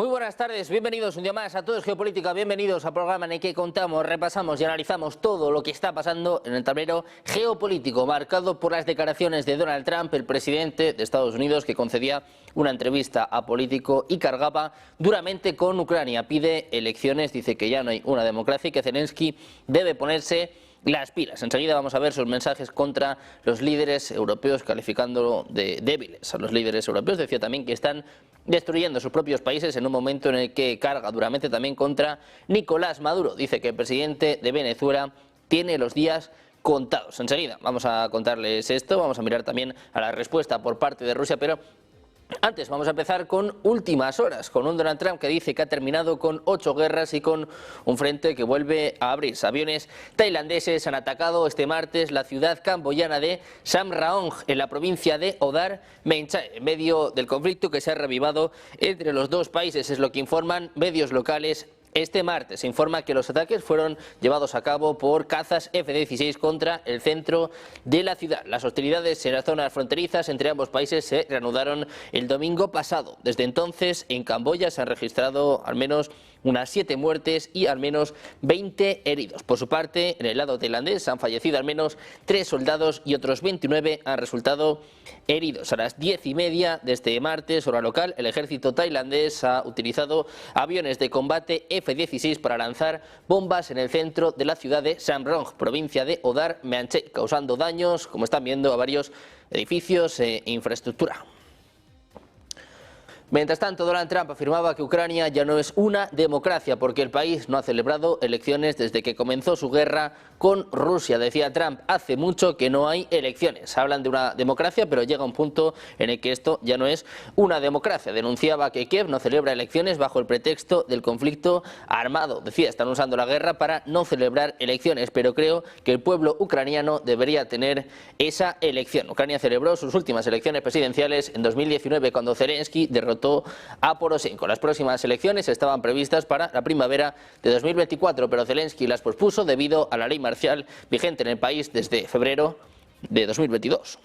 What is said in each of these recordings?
Muy buenas tardes, bienvenidos un día más a Todo es Geopolítica, bienvenidos al programa en el que contamos, repasamos y analizamos todo lo que está pasando en el tablero geopolítico, marcado por las declaraciones de Donald Trump, el presidente de Estados Unidos, que concedía una entrevista a Político y cargaba duramente con Ucrania. Pide elecciones, dice que ya no hay una democracia y que Zelensky debe ponerse las pilas. Enseguida vamos a ver sus mensajes contra los líderes europeos, calificándolo de débiles a los líderes europeos. Decía también que están destruyendo sus propios países en un momento en el que carga duramente también contra Nicolás Maduro. Dice que el presidente de Venezuela tiene los días contados. Enseguida vamos a contarles esto, vamos a mirar también a la respuesta por parte de Rusia, pero antes vamos a empezar con últimas horas, con un Donald Trump que dice que ha terminado con 8 guerras y con un frente que vuelve a abrirse. Aviones tailandeses han atacado este martes la ciudad camboyana de Samraong, en la provincia de Odar Meanchai, en medio del conflicto que se ha revivado entre los dos países, es lo que informan medios locales. Este martes se informa que los ataques fueron llevados a cabo por cazas F-16 contra el centro de la ciudad. Las hostilidades en las zonas fronterizas entre ambos países se reanudaron el domingo pasado. Desde entonces, en Camboya se han registrado al menos unas 7 muertes y al menos 20 heridos. Por su parte, en el lado tailandés han fallecido al menos 3 soldados y otros 29 han resultado heridos. A las 10:30 de este martes, hora local, el ejército tailandés ha utilizado aviones de combate F-16 para lanzar bombas en el centro de la ciudad de Samrong, provincia de Odar Meanchai, causando daños, como están viendo, a varios edificios e infraestructura. Mientras tanto, Donald Trump afirmaba que Ucrania ya no es una democracia porque el país no ha celebrado elecciones desde que comenzó su guerra con Rusia. Decía Trump, hace mucho que no hay elecciones. Hablan de una democracia, pero llega un punto en el que esto ya no es una democracia. Denunciaba que Kiev no celebra elecciones bajo el pretexto del conflicto armado. Decía, están usando la guerra para no celebrar elecciones, pero creo que el pueblo ucraniano debería tener esa elección. Ucrania celebró sus últimas elecciones presidenciales en 2019 cuando Zelensky derrotó a Poroshenko. Las próximas elecciones estaban previstas para la primavera de 2024, pero Zelensky las pospuso debido a la ley marcial vigente en el país desde febrero de 2022.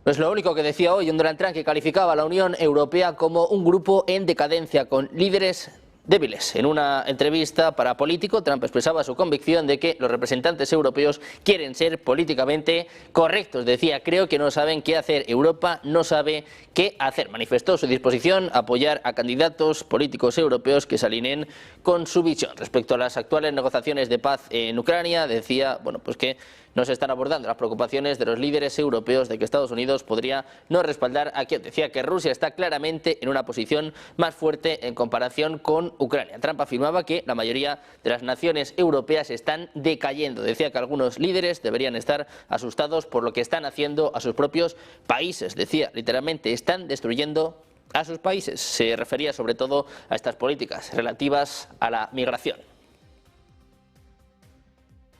No es lo único que decía hoy un Donald Trump, que calificaba a la Unión Europea como un grupo en decadencia, con líderes débiles. En una entrevista para Político, Trump expresaba su convicción de que los representantes europeos quieren ser políticamente correctos. Decía, creo que no saben qué hacer, Europa no sabe qué hacer. Manifestó su disposición a apoyar a candidatos políticos europeos que se alineen con su visión. Respecto a las actuales negociaciones de paz en Ucrania, decía, pues que no se están abordando las preocupaciones de los líderes europeos de que Estados Unidos podría no respaldar a Kiev. Decía que Rusia está claramente en una posición más fuerte en comparación con Ucrania. Trump afirmaba que la mayoría de las naciones europeas están decayendo. Decía que algunos líderes deberían estar asustados por lo que están haciendo a sus propios países. Decía, literalmente, están destruyendo a sus países. Se refería sobre todo a estas políticas relativas a la migración.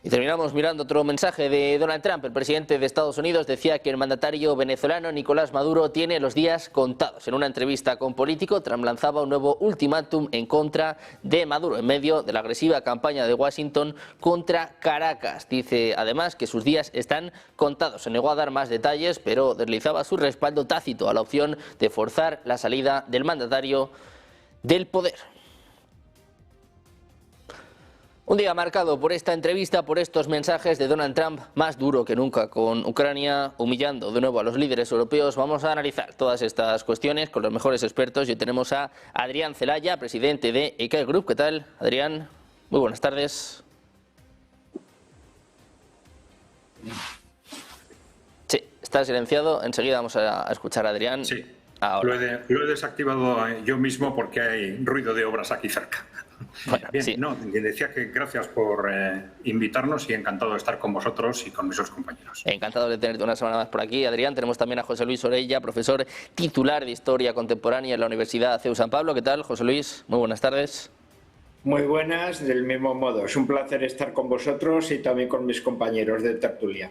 Y terminamos mirando otro mensaje de Donald Trump. El presidente de Estados Unidos decía que el mandatario venezolano Nicolás Maduro tiene los días contados. En una entrevista con Político, Trump lanzaba un nuevo ultimátum en contra de Maduro en medio de la agresiva campaña de Washington contra Caracas. Dice además que sus días están contados. Se negó a dar más detalles, pero deslizaba su respaldo tácito a la opción de forzar la salida del mandatario del poder. Un día marcado por esta entrevista, por estos mensajes de Donald Trump, más duro que nunca con Ucrania, humillando de nuevo a los líderes europeos. Vamos a analizar todas estas cuestiones con los mejores expertos. Hoy tenemos a Adrián Celaya, presidente de EIKE Group. ¿Qué tal, Adrián? Muy buenas tardes. Sí, está silenciado. Enseguida vamos a escuchar a Adrián. Sí, ahora. Lo he desactivado yo mismo porque hay ruido de obras aquí cerca. Bueno, bien, sí. No, decía que gracias por invitarnos y encantado de estar con vosotros y con nuestros compañeros. Encantado de tenerte una semana más por aquí, Adrián. Tenemos también a José Luis Orella, profesor titular de Historia Contemporánea en la Universidad CEU San Pablo. ¿Qué tal, José Luis? Muy buenas tardes. Muy buenas, del mismo modo. Es un placer estar con vosotros y también con mis compañeros de tertulia.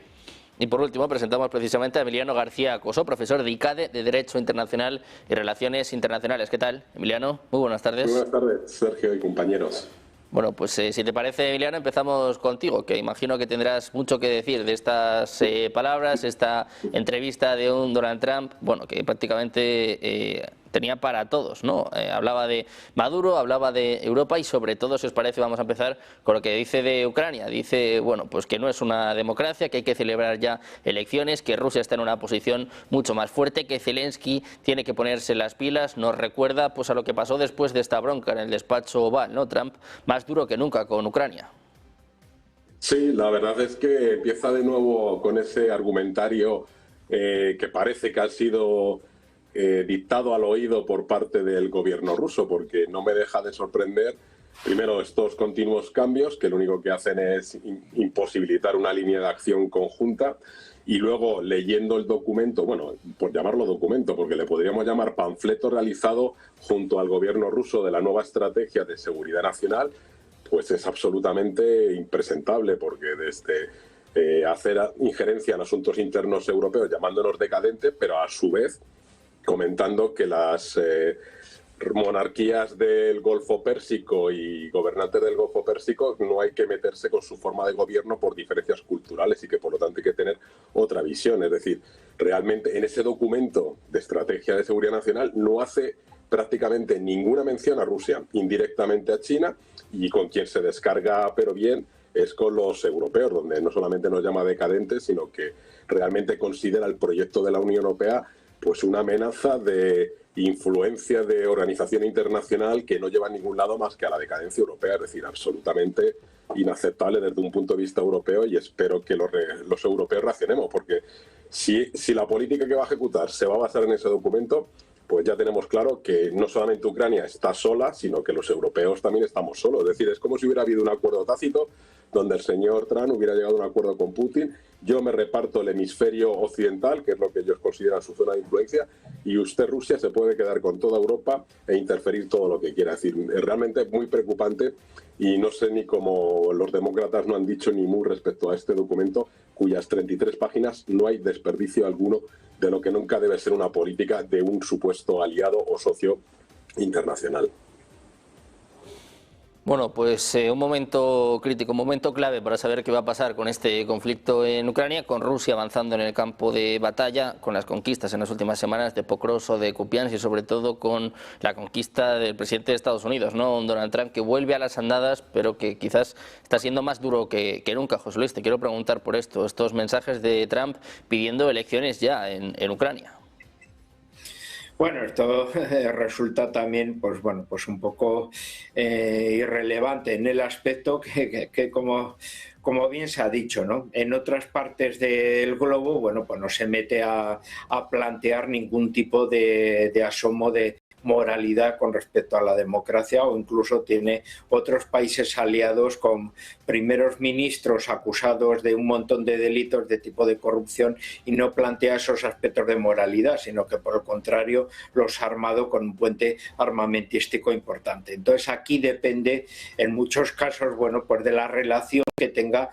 Y por último presentamos precisamente a Emiliano García Coso, profesor de ICADE, de Derecho Internacional y Relaciones Internacionales. ¿Qué tal, Emiliano? Muy buenas tardes. Muy buenas tardes, Sergio y compañeros. Bueno, pues si te parece, Emiliano, empezamos contigo, que imagino que tendrás mucho que decir de estas palabras, esta entrevista de un Donald Trump, bueno, que prácticamente tenía para todos, ¿no? Hablaba de Maduro, hablaba de Europa y sobre todo, si os parece, vamos a empezar con lo que dice de Ucrania. Dice, bueno, pues que no es una democracia, que hay que celebrar ya elecciones, que Rusia está en una posición mucho más fuerte, que Zelensky tiene que ponerse las pilas. Nos recuerda pues a lo que pasó después de esta bronca en el despacho Oval, ¿no? Trump más duro que nunca con Ucrania. Sí, la verdad es que empieza de nuevo con ese argumentario que parece que ha sido dictado al oído por parte del gobierno ruso, porque no me deja de sorprender, primero, estos continuos cambios, que lo único que hacen es imposibilitar una línea de acción conjunta, y luego leyendo el documento, bueno, por llamarlo documento, porque le podríamos llamar panfleto realizado junto al gobierno ruso de la nueva estrategia de seguridad nacional, pues es absolutamente impresentable, porque desde hacer injerencia en asuntos internos europeos llamándonos decadentes, pero a su vez comentando que las monarquías del Golfo Pérsico y gobernantes del Golfo Pérsico no hay que meterse con su forma de gobierno por diferencias culturales y que por lo tanto hay que tener otra visión. Es decir, realmente en ese documento de estrategia de seguridad nacional no hace prácticamente ninguna mención a Rusia, indirectamente a China, y con quien se descarga, pero bien, es con los europeos, donde no solamente nos llama decadentes, sino que realmente considera el proyecto de la Unión Europea pues una amenaza de influencia de organización internacional que no lleva a ningún lado más que a la decadencia europea, es decir, absolutamente inaceptable desde un punto de vista europeo, y espero que los europeos reaccionemos, porque si la política que va a ejecutar se va a basar en ese documento, pues ya tenemos claro que no solamente Ucrania está sola, sino que los europeos también estamos solos. Es decir, es como si hubiera habido un acuerdo tácito donde el señor Trump hubiera llegado a un acuerdo con Putin. Yo me reparto el hemisferio occidental, que es lo que ellos consideran su zona de influencia, y usted, Rusia, se puede quedar con toda Europa e interferir todo lo que quiera. Es decir, es realmente muy preocupante, y no sé ni cómo los demócratas no han dicho ni mu respecto a este documento, cuyas 33 páginas no hay desperdicio alguno de lo que nunca debe ser una política de un supuesto aliado o socio internacional. Bueno, pues un momento crítico, un momento clave para saber qué va a pasar con este conflicto en Ucrania, con Rusia avanzando en el campo de batalla, con las conquistas en las últimas semanas de Pokrovsk, de Kupiansk, y sobre todo con la conquista del presidente de Estados Unidos, ¿no? Donald Trump, que vuelve a las andadas, pero que quizás está siendo más duro que nunca. José Luis, te quiero preguntar por esto, estos mensajes de Trump pidiendo elecciones ya en Ucrania. Bueno, esto resulta también, pues bueno, pues un poco irrelevante en el aspecto que como bien se ha dicho, ¿no? En otras partes del globo, bueno, pues no se mete a plantear ningún tipo de asomo de moralidad con respecto a la democracia, o incluso tiene otros países aliados con primeros ministros acusados de un montón de delitos de tipo de corrupción, y no plantea esos aspectos de moralidad, sino que por el contrario los ha armado con un puente armamentístico importante. Entonces aquí depende en muchos casos, bueno, pues de la relación que tenga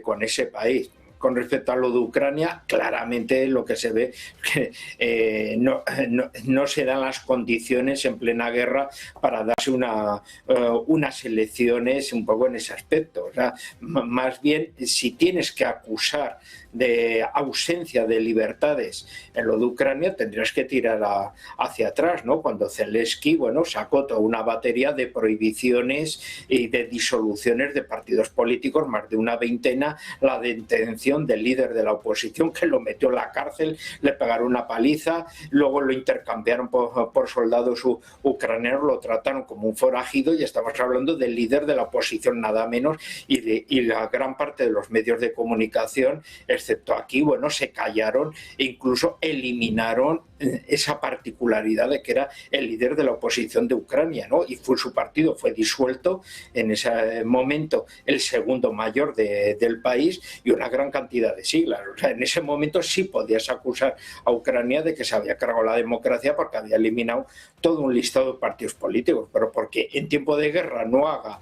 con ese país. Con respecto a lo de Ucrania, claramente lo que se ve es que no se dan las condiciones en plena guerra para darse unas elecciones un poco en ese aspecto. O sea, más bien, si tienes que acusar de ausencia de libertades en lo de Ucrania, tendrías que tirar hacia atrás, ¿no? Cuando Zelensky, bueno, sacó toda una batería de prohibiciones y de disoluciones de partidos políticos, más de una veintena, la detención del líder de la oposición, que lo metió en la cárcel, le pegaron una paliza, luego lo intercambiaron por soldados ucranianos, lo trataron como un forajido, y estamos hablando del líder de la oposición nada menos, y la gran parte de los medios de comunicación, excepto aquí, bueno, se callaron e incluso eliminaron esa particularidad de que era el líder de la oposición de Ucrania, ¿no? Y su partido fue disuelto en ese momento, el segundo mayor del país, y una gran cantidad de siglas. O sea, en ese momento sí podías acusar a Ucrania de que se había cargado la democracia porque había eliminado todo un listado de partidos políticos, pero porque en tiempo de guerra no haga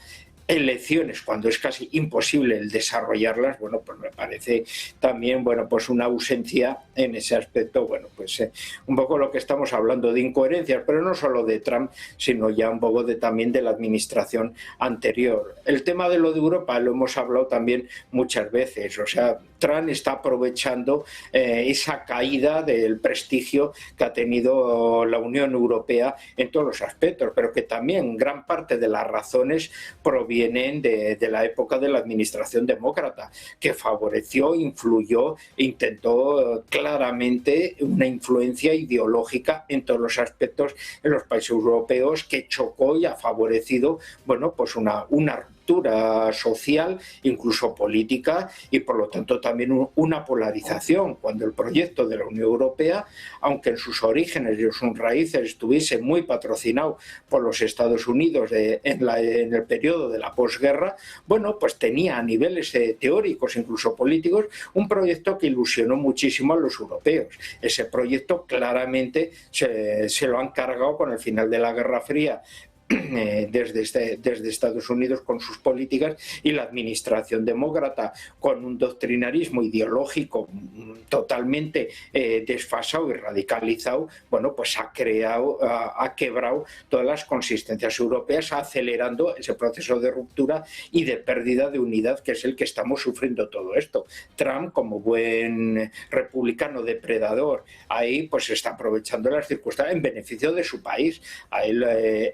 elecciones cuando es casi imposible el desarrollarlas, bueno, pues me parece también, bueno, pues una ausencia en ese aspecto, bueno, pues un poco lo que estamos hablando de incoherencias, pero no solo de Trump, sino ya un poco también de la administración anterior. El tema de lo de Europa lo hemos hablado también muchas veces, o sea, Trump está aprovechando esa caída del prestigio que ha tenido la Unión Europea en todos los aspectos, pero que también gran parte de las razones provienen de la época de la administración demócrata, que favoreció, influyó e intentó claramente una influencia ideológica en todos los aspectos en los países europeos, que chocó y ha favorecido, bueno, pues una ruptura social, incluso política, y por lo tanto también una polarización, cuando el proyecto de la Unión Europea, aunque en sus orígenes y en sus raíces estuviese muy patrocinado por los Estados Unidos en el periodo de la posguerra, bueno, pues tenía a niveles teóricos, incluso políticos, un proyecto que ilusionó muchísimo a los europeos. Ese proyecto claramente se lo han cargado con el final de la Guerra Fría, desde Estados Unidos con sus políticas, y la administración demócrata con un doctrinarismo ideológico totalmente desfasado y radicalizado, bueno, pues ha quebrado todas las consistencias europeas, acelerando ese proceso de ruptura y de pérdida de unidad, que es el que estamos sufriendo todo esto. Trump, como buen republicano depredador, ahí pues está aprovechando las circunstancias en beneficio de su país. A él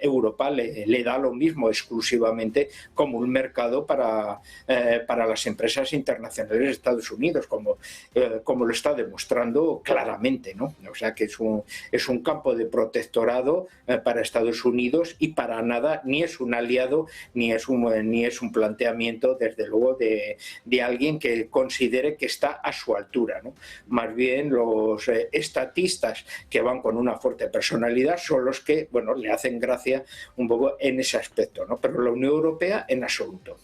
Europa le da lo mismo exclusivamente como un mercado para las empresas internacionales de Estados Unidos, como lo está demostrando claramente, ¿no? O sea que es un campo de protectorado para Estados Unidos, y para nada ni es un aliado ni es un planteamiento, desde luego, de alguien que considere que está a su altura, ¿no? Más bien los estatistas que van con una fuerte personalidad son los que, bueno, le hacen gracia un poco en ese aspecto, ¿no? Pero la Unión Europea en absoluto.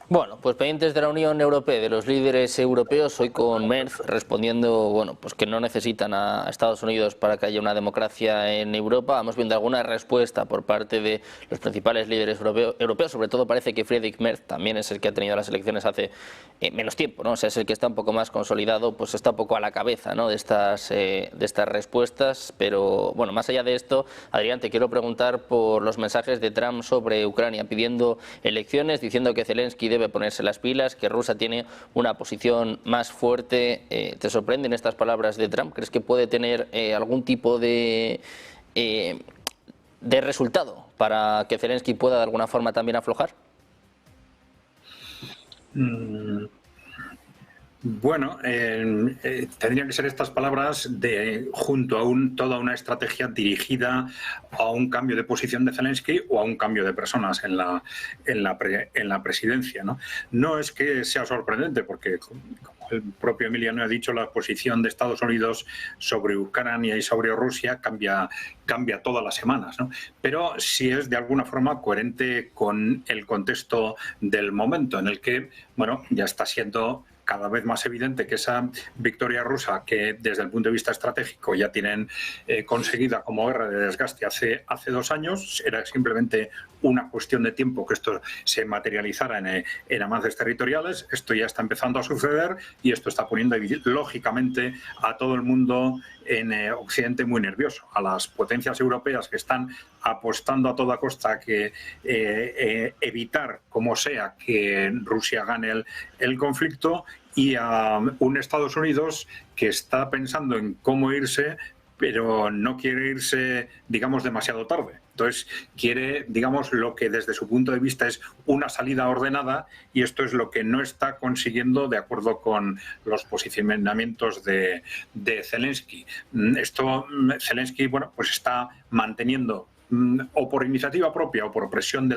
Bueno, pues pendientes de la Unión Europea, de los líderes europeos, hoy con Merz respondiendo, bueno, pues que no necesitan a Estados Unidos para que haya una democracia en Europa. Vamos viendo alguna respuesta por parte de los principales líderes europeos. Sobre todo parece que Friedrich Merz también es el que ha tenido las elecciones hace menos tiempo, ¿no? O sea, es el que está un poco más consolidado, pues está un poco a la cabeza, ¿no?, de estas respuestas. Pero bueno, más allá de esto, Adrián, te quiero preguntar por los mensajes de Trump sobre Ucrania, pidiendo elecciones, diciendo que Zelensky debe ponerse las pilas, que Rusia tiene una posición más fuerte. ¿Te sorprenden estas palabras de Trump? ¿Crees que puede tener algún tipo de resultado para que Zelensky pueda de alguna forma también aflojar? Bueno, tendrían que ser estas palabras junto a toda una estrategia dirigida a un cambio de posición de Zelensky o a un cambio de personas en la presidencia, ¿no? No es que sea sorprendente, porque como el propio Emiliano ha dicho, la posición de Estados Unidos sobre Ucrania y sobre Rusia cambia todas las semanas, ¿no? Pero sí es de alguna forma coherente con el contexto del momento, en el que, bueno, ya está siendo cada vez más evidente que esa victoria rusa, que desde el punto de vista estratégico ya tienen conseguida como guerra de desgaste hace 2 años, era simplemente una cuestión de tiempo que esto se materializara en avances territoriales. Esto ya está empezando a suceder, y esto está poniendo lógicamente a todo el mundo en Occidente muy nervioso, a las potencias europeas que están apostando a toda costa que evitar como sea que Rusia gane el conflicto, y a un Estados Unidos que está pensando en cómo irse, pero no quiere irse, digamos, demasiado tarde. Entonces quiere, digamos, lo que desde su punto de vista es una salida ordenada, y esto es lo que no está consiguiendo de acuerdo con los posicionamientos de Zelensky. Zelensky, bueno, pues está manteniendo, o por iniciativa propia o por presión de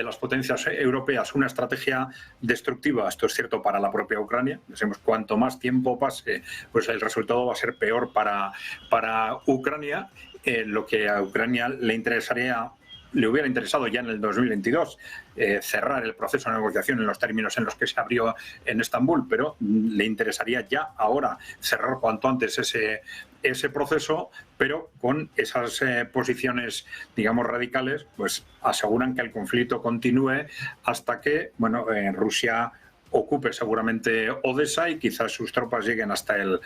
las potencias europeas, una estrategia destructiva. Esto es cierto para la propia Ucrania. Decimos, cuanto más tiempo pase, pues el resultado va a ser peor para Ucrania. Lo que a Ucrania le interesaría le hubiera interesado ya en el 2022 cerrar el proceso de negociación en los términos en los que se abrió en Estambul, pero le interesaría ya ahora cerrar cuanto antes ese proceso, pero con esas posiciones, digamos, radicales, pues aseguran que el conflicto continúe hasta que, bueno, Rusia ocupe seguramente Odessa y quizás sus tropas lleguen hasta el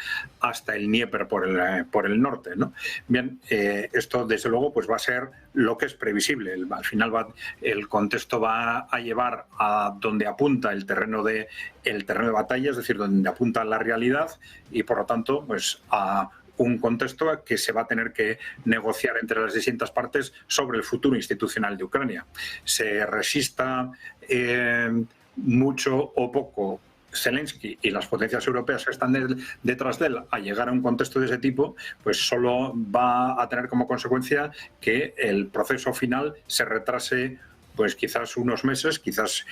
Dnieper por el norte, ¿no? Bien, esto desde luego pues va a ser lo que es previsible. Al final el contexto va a llevar a donde apunta el terreno de batalla, es decir, donde apunta la realidad y por lo tanto pues a un contexto que se va a tener que negociar entre las distintas partes sobre el futuro institucional de Ucrania. Se resista mucho o poco Zelensky y las potencias europeas que están detrás de él a llegar a un contexto de ese tipo, pues solo va a tener como consecuencia que el proceso final se retrase pues quizás unos meses, quizás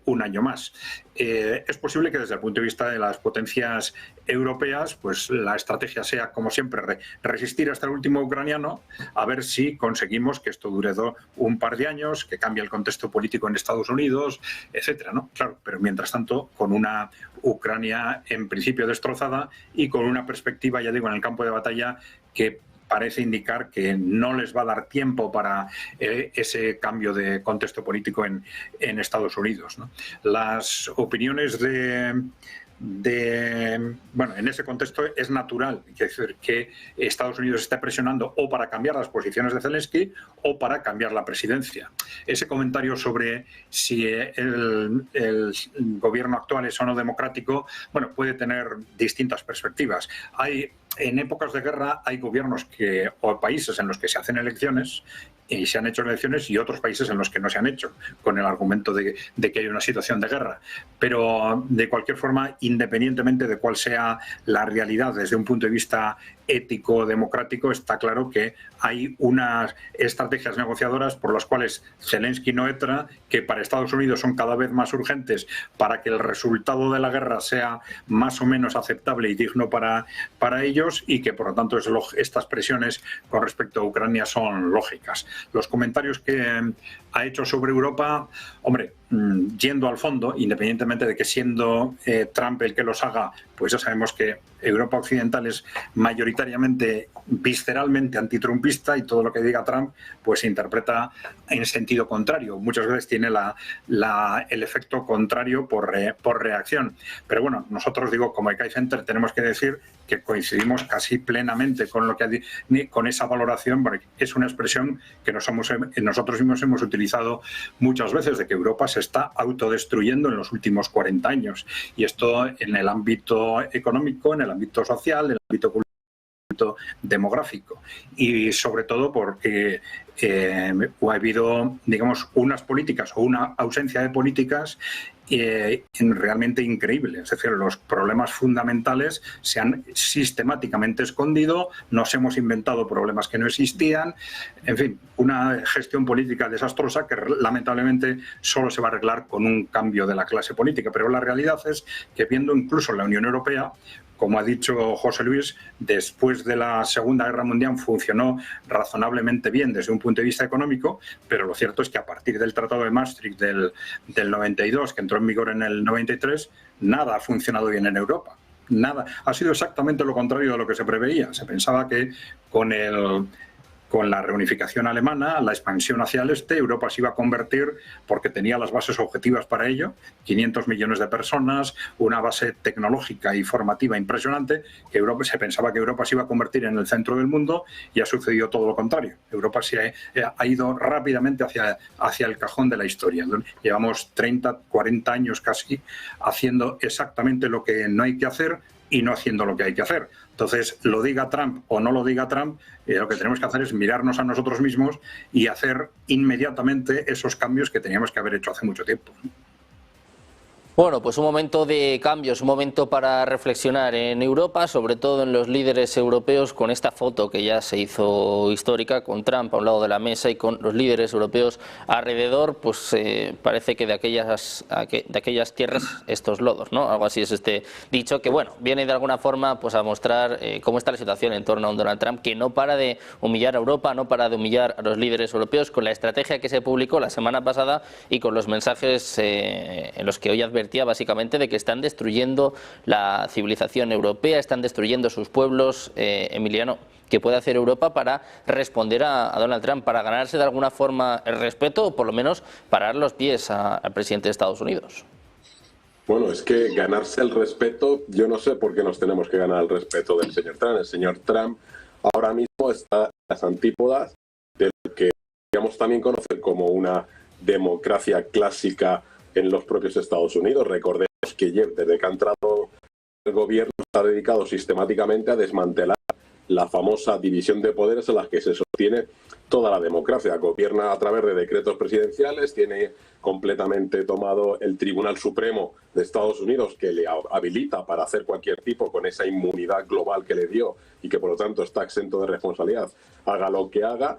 un año más. Es posible que desde el punto de vista de las potencias europeas, pues la estrategia sea, como siempre, resistir hasta el último ucraniano, a ver si conseguimos que esto dure un par de años, que cambie el contexto político en Estados Unidos, etcétera, ¿no? Claro, pero mientras tanto, con una Ucrania en principio destrozada y con una perspectiva, ya digo, en el campo de batalla que parece indicar que no les va a dar tiempo para ese cambio de contexto político en Estados Unidos, ¿no? Las opiniones bueno, en ese contexto es natural que Estados Unidos esté presionando o para cambiar las posiciones de Zelensky o para cambiar la presidencia. Ese comentario sobre si el gobierno actual es o no democrático, bueno, puede tener distintas perspectivas. En épocas de guerra hay gobiernos o países en los que se hacen elecciones y se han hecho elecciones y otros países en los que no se han hecho, con el argumento de que hay una situación de guerra. Pero de cualquier forma, independientemente de cuál sea la realidad desde un punto de vista ético, democrático, está claro que hay unas estrategias negociadoras por las cuales Zelensky no entra, que para Estados Unidos son cada vez más urgentes para que el resultado de la guerra sea más o menos aceptable y digno para ellos y que por lo tanto estas presiones con respecto a Ucrania son lógicas. Los comentarios que ha hecho sobre Europa, hombre, yendo al fondo, independientemente de que siendo Trump el que los haga, pues ya sabemos que Europa occidental es mayoritariamente, visceralmente antitrumpista y todo lo que diga Trump pues se interpreta en sentido contrario. Muchas veces tiene el efecto contrario por reacción. Pero bueno, nosotros, digo, como ECAI Center tenemos que decir que coincidimos casi plenamente con lo que con esa valoración, porque es una expresión que nosotros mismos hemos utilizado muchas veces, de que Europa se está autodestruyendo en los últimos 40 años. Y esto en el ámbito económico, en el ámbito social, en el ámbito cultural, demográfico y sobre todo porque ha habido, digamos, unas políticas o una ausencia de políticas realmente increíble. Es decir, los problemas fundamentales se han sistemáticamente escondido, nos hemos inventado problemas que no existían, en fin, una gestión política desastrosa que lamentablemente solo se va a arreglar con un cambio de la clase política. Pero la realidad es que viendo incluso la Unión Europea, como ha dicho José Luis, después de la Segunda Guerra Mundial funcionó razonablemente bien desde un punto de vista económico, pero lo cierto es que a partir del Tratado de Maastricht del 92, que entró en vigor en el 93, nada ha funcionado bien en Europa. Nada. Ha sido exactamente lo contrario de lo que se preveía. Se pensaba que con la reunificación alemana, la expansión hacia el este, Europa se iba a convertir, porque tenía las bases objetivas para ello, 500 millones de personas, una base tecnológica y formativa impresionante, que se pensaba que Europa se iba a convertir en el centro del mundo y ha sucedido todo lo contrario. Europa se ha ido rápidamente hacia el cajón de la historia. Llevamos 30, 40 años casi haciendo exactamente lo que no hay que hacer y no haciendo lo que hay que hacer. Entonces, lo diga Trump o no lo diga Trump, lo que tenemos que hacer es mirarnos a nosotros mismos y hacer inmediatamente esos cambios que teníamos que haber hecho hace mucho tiempo. Bueno, pues un momento de cambios, un momento para reflexionar en Europa, sobre todo en los líderes europeos, con esta foto que ya se hizo histórica, con Trump a un lado de la mesa y con los líderes europeos alrededor, pues parece que de aquellas tierras estos lodos, ¿no? Algo así es este dicho, que bueno, viene de alguna forma pues a mostrar cómo está la situación en torno a un Donald Trump que no para de humillar a Europa, no para de humillar a los líderes europeos, con la estrategia que se publicó la semana pasada y con los mensajes en los que hoy advertía básicamente de que están destruyendo la civilización europea, están destruyendo sus pueblos. Emiliano, ¿qué puede hacer Europa para responder a Donald Trump, para ganarse de alguna forma el respeto o por lo menos parar los pies al presidente de Estados Unidos? Bueno, es que ganarse el respeto, yo no sé por qué nos tenemos que ganar el respeto del señor Trump. El señor Trump ahora mismo está en las antípodas de lo que podríamos también conocer como una democracia clásica en los propios Estados Unidos. Recordemos que desde que ha entrado el gobierno está dedicado sistemáticamente a desmantelar la famosa división de poderes en la que se sostiene toda la democracia. Gobierna a través de decretos presidenciales, tiene completamente tomado el Tribunal Supremo de Estados Unidos, que le habilita para hacer cualquier tipo, con esa inmunidad global que le dio y que por lo tanto está exento de responsabilidad, haga lo que haga.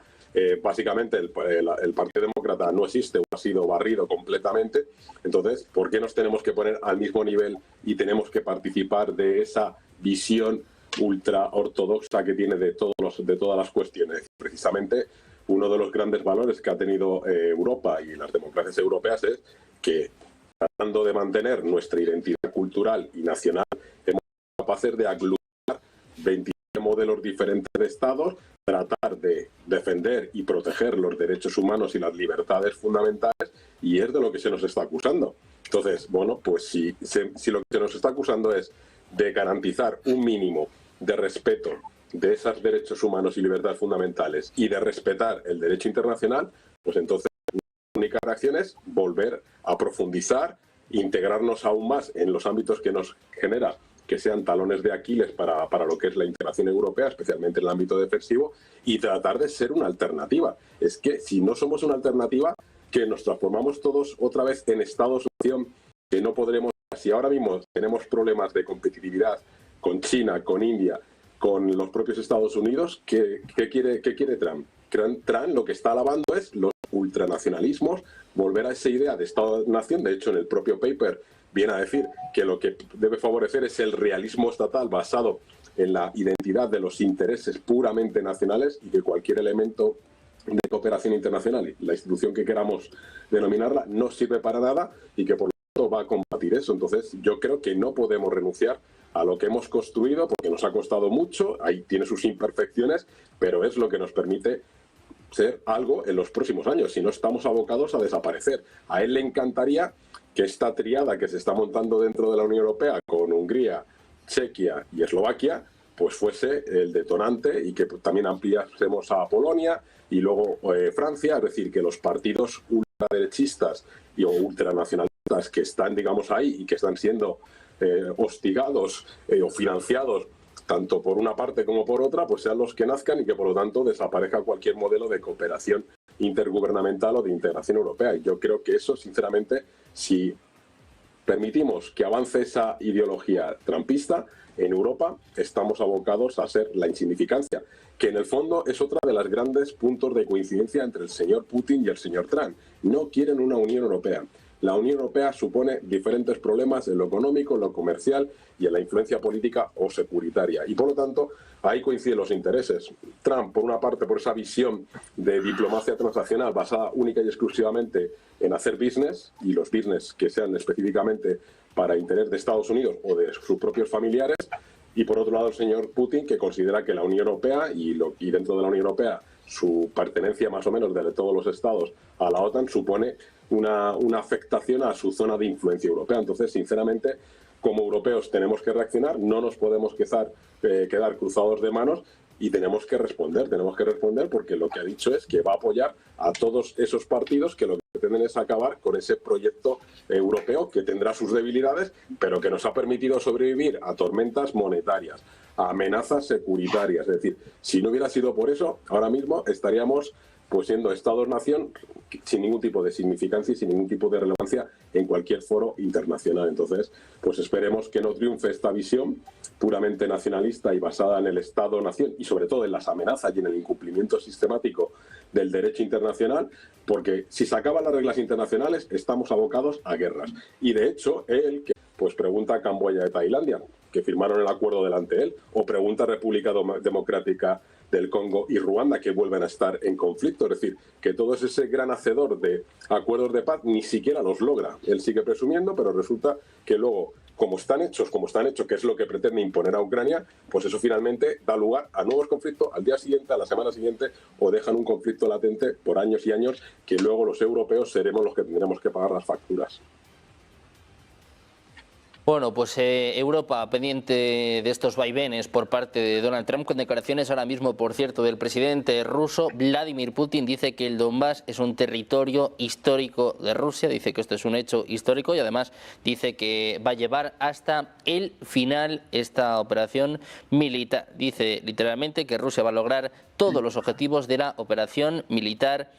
Básicamente el Partido Demócrata no existe o ha sido barrido completamente. Entonces, ¿por qué nos tenemos que poner al mismo nivel y tenemos que participar de esa visión ultra ortodoxa que tiene de todas las cuestiones? Precisamente uno de los grandes valores que ha tenido Europa y las democracias europeas es que, tratando de mantener nuestra identidad cultural y nacional, hemos sido capaces de aglutinar 27 modelos diferentes de estados, tratar de defender y proteger los derechos humanos y las libertades fundamentales, y es de lo que se nos está acusando. Entonces, bueno, pues si lo que se nos está acusando es de garantizar un mínimo de respeto de esos derechos humanos y libertades fundamentales y de respetar el derecho internacional, pues entonces la única reacción es volver a profundizar, integrarnos aún más en los ámbitos que nos genera que sean talones de Aquiles para lo que es la integración europea, especialmente en el ámbito defensivo, y tratar de ser una alternativa. Es que si no somos una alternativa, que nos transformamos todos otra vez en estados-nación, que no podremos. Si ahora mismo tenemos problemas de competitividad con China, con India, con los propios Estados Unidos, ¿qué quiere Trump? Trump lo que está alabando es los ultranacionalismos, volver a esa idea de Estado-nación. De hecho, en el propio paper viene a decir que lo que debe favorecer es el realismo estatal basado en la identidad de los intereses puramente nacionales, y que cualquier elemento de cooperación internacional, la institución que queramos denominarla, no sirve para nada y que por lo tanto va a combatir eso. Entonces yo creo que no podemos renunciar a lo que hemos construido, porque nos ha costado mucho, ahí tiene sus imperfecciones, pero es lo que nos permite ser algo en los próximos años. Si no, estamos abocados a desaparecer. A él le encantaría que esta triada que se está montando dentro de la Unión Europea con Hungría, Chequia y Eslovaquia, pues fuese el detonante, y que también ampliásemos a Polonia y luego Francia. Es decir, que los partidos ultraderechistas o ultranacionalistas que están, digamos, ahí y que están siendo hostigados o financiados tanto por una parte como por otra, pues sean los que nazcan, y que por lo tanto desaparezca cualquier modelo de cooperación intergubernamental o de integración europea. Y yo creo que eso, sinceramente, si permitimos que avance esa ideología trumpista en Europa, estamos abocados a ser la insignificancia, que en el fondo es otra de los grandes puntos de coincidencia entre el señor Putin y el señor Trump. No quieren una Unión Europea. La Unión Europea supone diferentes problemas en lo económico, en lo comercial y en la influencia política o securitaria. Y por lo tanto, ahí coinciden los intereses. Trump, por una parte, por esa visión de diplomacia transaccional basada única y exclusivamente en hacer business, y los business que sean específicamente para interés de Estados Unidos o de sus propios familiares. Y por otro lado, el señor Putin, que considera que la Unión Europea y dentro de la Unión Europea su pertenencia más o menos de todos los estados a la OTAN supone una afectación a su zona de influencia europea. Entonces, sinceramente, como europeos tenemos que reaccionar, no nos podemos quedar cruzados de manos, y tenemos que responder porque lo que ha dicho es que va a apoyar a todos esos partidos que lo que pretenden es acabar con ese proyecto europeo, que tendrá sus debilidades, pero que nos ha permitido sobrevivir a tormentas monetarias, a amenazas securitarias. Es decir, si no hubiera sido por eso, ahora mismo estaríamos pues siendo Estados-nación sin ningún tipo de significancia y sin ningún tipo de relevancia en cualquier foro internacional. Entonces, pues esperemos que no triunfe esta visión puramente nacionalista y basada en el Estado-nación y sobre todo en las amenazas y en el incumplimiento sistemático del derecho internacional, porque si se acaban las reglas internacionales estamos abocados a guerras. Y de hecho, él que pues pregunta a Camboya de Tailandia, que firmaron el acuerdo delante de él, o pregunta a República Democrática del Congo y Ruanda, que vuelven a estar en conflicto. Es decir, que todo ese gran hacedor de acuerdos de paz ni siquiera los logra. Él sigue presumiendo, pero resulta que luego, como están hechos, que es lo que pretende imponer a Ucrania, pues eso finalmente da lugar a nuevos conflictos al día siguiente, a la semana siguiente, o dejan un conflicto latente por años y años, que luego los europeos seremos los que tendremos que pagar las facturas. Bueno, pues Europa pendiente de estos vaivenes por parte de Donald Trump, con declaraciones ahora mismo, por cierto, del presidente ruso. Vladimir Putin dice que el Donbass es un territorio histórico de Rusia, dice que esto es un hecho histórico y además dice que va a llevar hasta el final esta operación militar. Dice literalmente que Rusia va a lograr todos los objetivos de la operación militar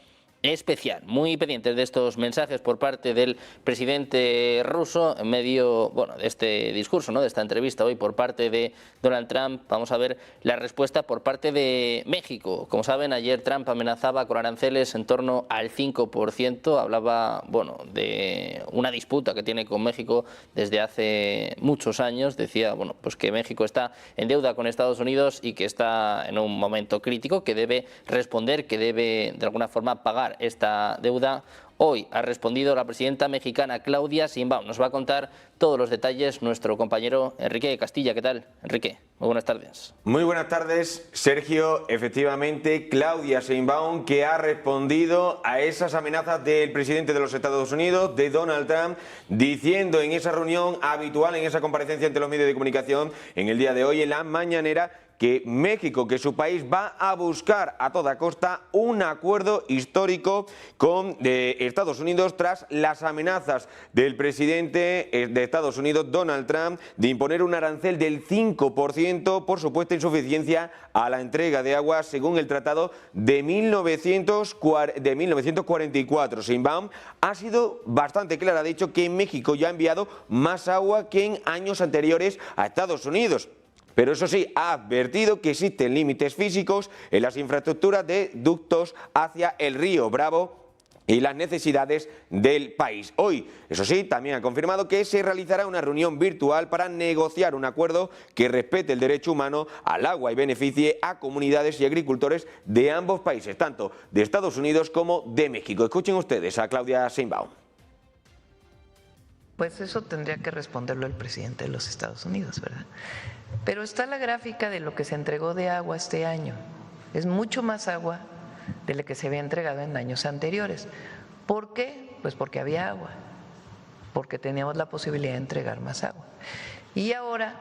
especial. Muy pendientes de estos mensajes por parte del presidente ruso en medio, bueno, de este discurso, ¿no?, de esta entrevista hoy por parte de Donald Trump. Vamos a ver la respuesta por parte de México. Como saben, ayer Trump amenazaba con aranceles en torno al 5%. Hablaba, bueno, de una disputa que tiene con México desde hace muchos años. Decía, bueno, pues que México está en deuda con Estados Unidos y que está en un momento crítico, que debe responder, que debe de alguna forma pagar esta deuda. Hoy ha respondido la presidenta mexicana Claudia Sheinbaum. Nos va a contar todos los detalles nuestro compañero Enrique de Castilla. ¿Qué tal, Enrique? Muy buenas tardes. Muy buenas tardes, Sergio. Efectivamente, Claudia Sheinbaum, que ha respondido a esas amenazas del presidente de los Estados Unidos, de Donald Trump, diciendo en esa reunión habitual, en esa comparecencia ante los medios de comunicación, en el día de hoy, en la mañanera, que México, que su país va a buscar a toda costa un acuerdo histórico con Estados Unidos tras las amenazas del presidente de Estados Unidos, Donald Trump, de imponer un arancel del 5% por supuesta insuficiencia a la entrega de agua según el tratado de 1944. Sheinbaum ha sido bastante clara, ha dicho que México ya ha enviado más agua que en años anteriores a Estados Unidos. Pero eso sí, ha advertido que existen límites físicos en las infraestructuras de ductos hacia el río Bravo y las necesidades del país. Hoy, eso sí, también ha confirmado que se realizará una reunión virtual para negociar un acuerdo que respete el derecho humano al agua y beneficie a comunidades y agricultores de ambos países, tanto de Estados Unidos como de México. Escuchen ustedes a Claudia Sheinbaum. Pues eso tendría que responderlo el presidente de los Estados Unidos, ¿verdad? Pero está la gráfica de lo que se entregó de agua este año. Es mucho más agua de la que se había entregado en años anteriores. ¿Por qué? Pues porque había agua, porque teníamos la posibilidad de entregar más agua. Y ahora,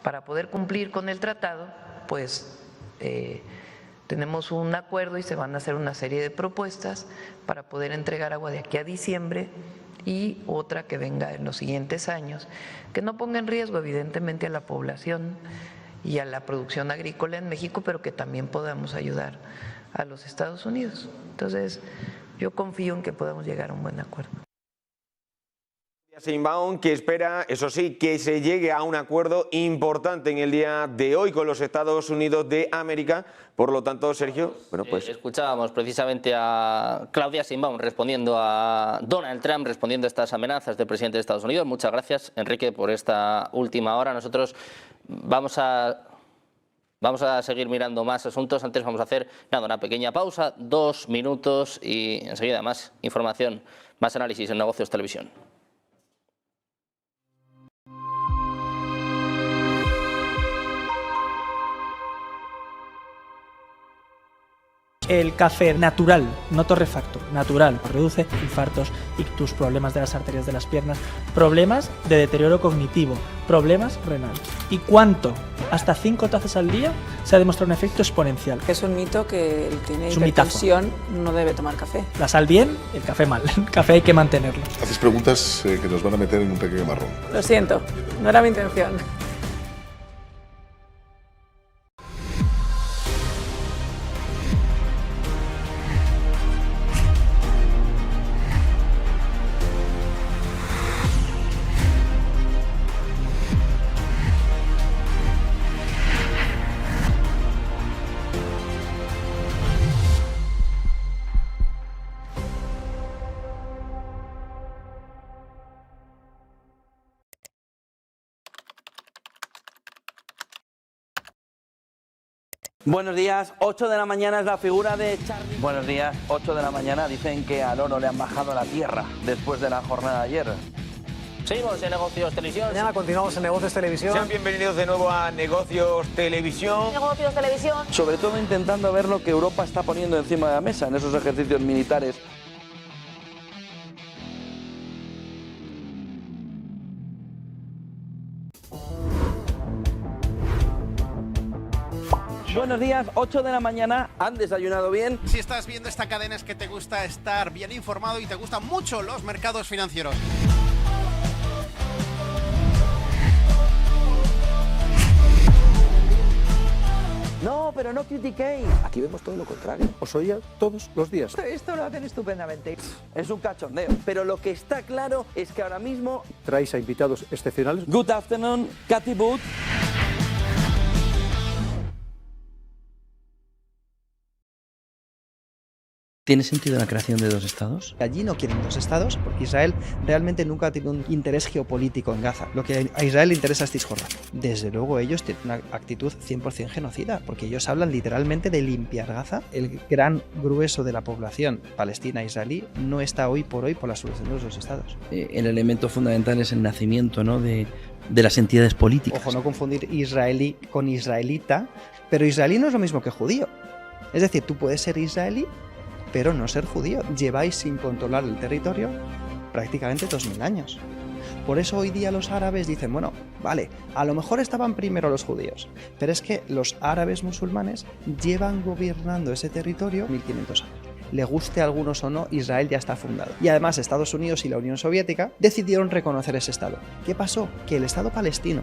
para poder cumplir con el tratado, pues tenemos un acuerdo y se van a hacer una serie de propuestas para poder entregar agua de aquí a diciembre y otra que venga en los siguientes años, que no ponga en riesgo evidentemente a la población y a la producción agrícola en México, pero que también podamos ayudar a los Estados Unidos. Entonces, yo confío en que podamos llegar a un buen acuerdo. Sheinbaum, que espera, eso sí, que se llegue a un acuerdo importante en el día de hoy con los Estados Unidos de América. Por lo tanto, Sergio, bueno, pues escuchábamos precisamente a Claudia Sheinbaum respondiendo a Donald Trump, respondiendo a estas amenazas del presidente de Estados Unidos. Muchas gracias, Enrique, por esta última hora. Nosotros vamos a seguir mirando más asuntos. Antes vamos a hacer una pequeña pausa, 2 minutos y enseguida más información, más análisis en Negocios Televisión. El café natural, no torrefacto, natural, reduce infartos, ictus, problemas de las arterias de las piernas, problemas de deterioro cognitivo, problemas renales. ¿Y cuánto? Hasta 5 tazas al día se ha demostrado un efecto exponencial. Es un mito que el que tiene hipertensión no debe tomar café. La sal bien, el café mal. El café hay que mantenerlo. Haces preguntas que nos van a meter en un pequeño marrón. Lo siento, no era mi intención. Buenos días, 8 de la mañana es la figura de Charlie. Buenos días, 8 de la mañana dicen que al oro le han bajado a la tierra después de la jornada de ayer. Seguimos en Negocios Televisión. Mañana continuamos en Negocios Televisión. Sean bienvenidos de nuevo a Negocios Televisión. Negocios Televisión. Sobre todo intentando ver lo que Europa está poniendo encima de la mesa en esos ejercicios militares. Buenos días, 8 de la mañana, ¿han desayunado bien? Si estás viendo esta cadena es que te gusta estar bien informado y te gustan mucho los mercados financieros. No, pero no critiquéis. Aquí vemos todo lo contrario. Os oía todos los días. Esto lo hacen estupendamente. Es un cachondeo. Pero lo que está claro es que ahora mismo Traéis a invitados excepcionales. Good afternoon, Cathy Booth. ¿Tiene sentido la creación de dos estados? Allí no quieren dos estados porque Israel realmente nunca ha tenido un interés geopolítico en Gaza. Lo que a Israel le interesa es Cisjordania. Desde luego ellos tienen una actitud 100% genocida porque ellos hablan literalmente de limpiar Gaza. El gran grueso de la población palestina e israelí no está hoy por la solución de los dos estados. El elemento fundamental es el nacimiento, ¿no?, de las entidades políticas. Ojo, no confundir israelí con israelita, pero israelí no es lo mismo que judío. Es decir, tú puedes ser israelí pero no ser judío. Lleváis sin controlar el territorio prácticamente 2000 años. Por eso hoy día los árabes dicen, bueno, vale, a lo mejor estaban primero los judíos, pero es que los árabes musulmanes llevan gobernando ese territorio 1500 años. Le guste a algunos o no, Israel ya está fundado. Y además Estados Unidos y la Unión Soviética decidieron reconocer ese Estado. ¿Qué pasó? Que el Estado palestino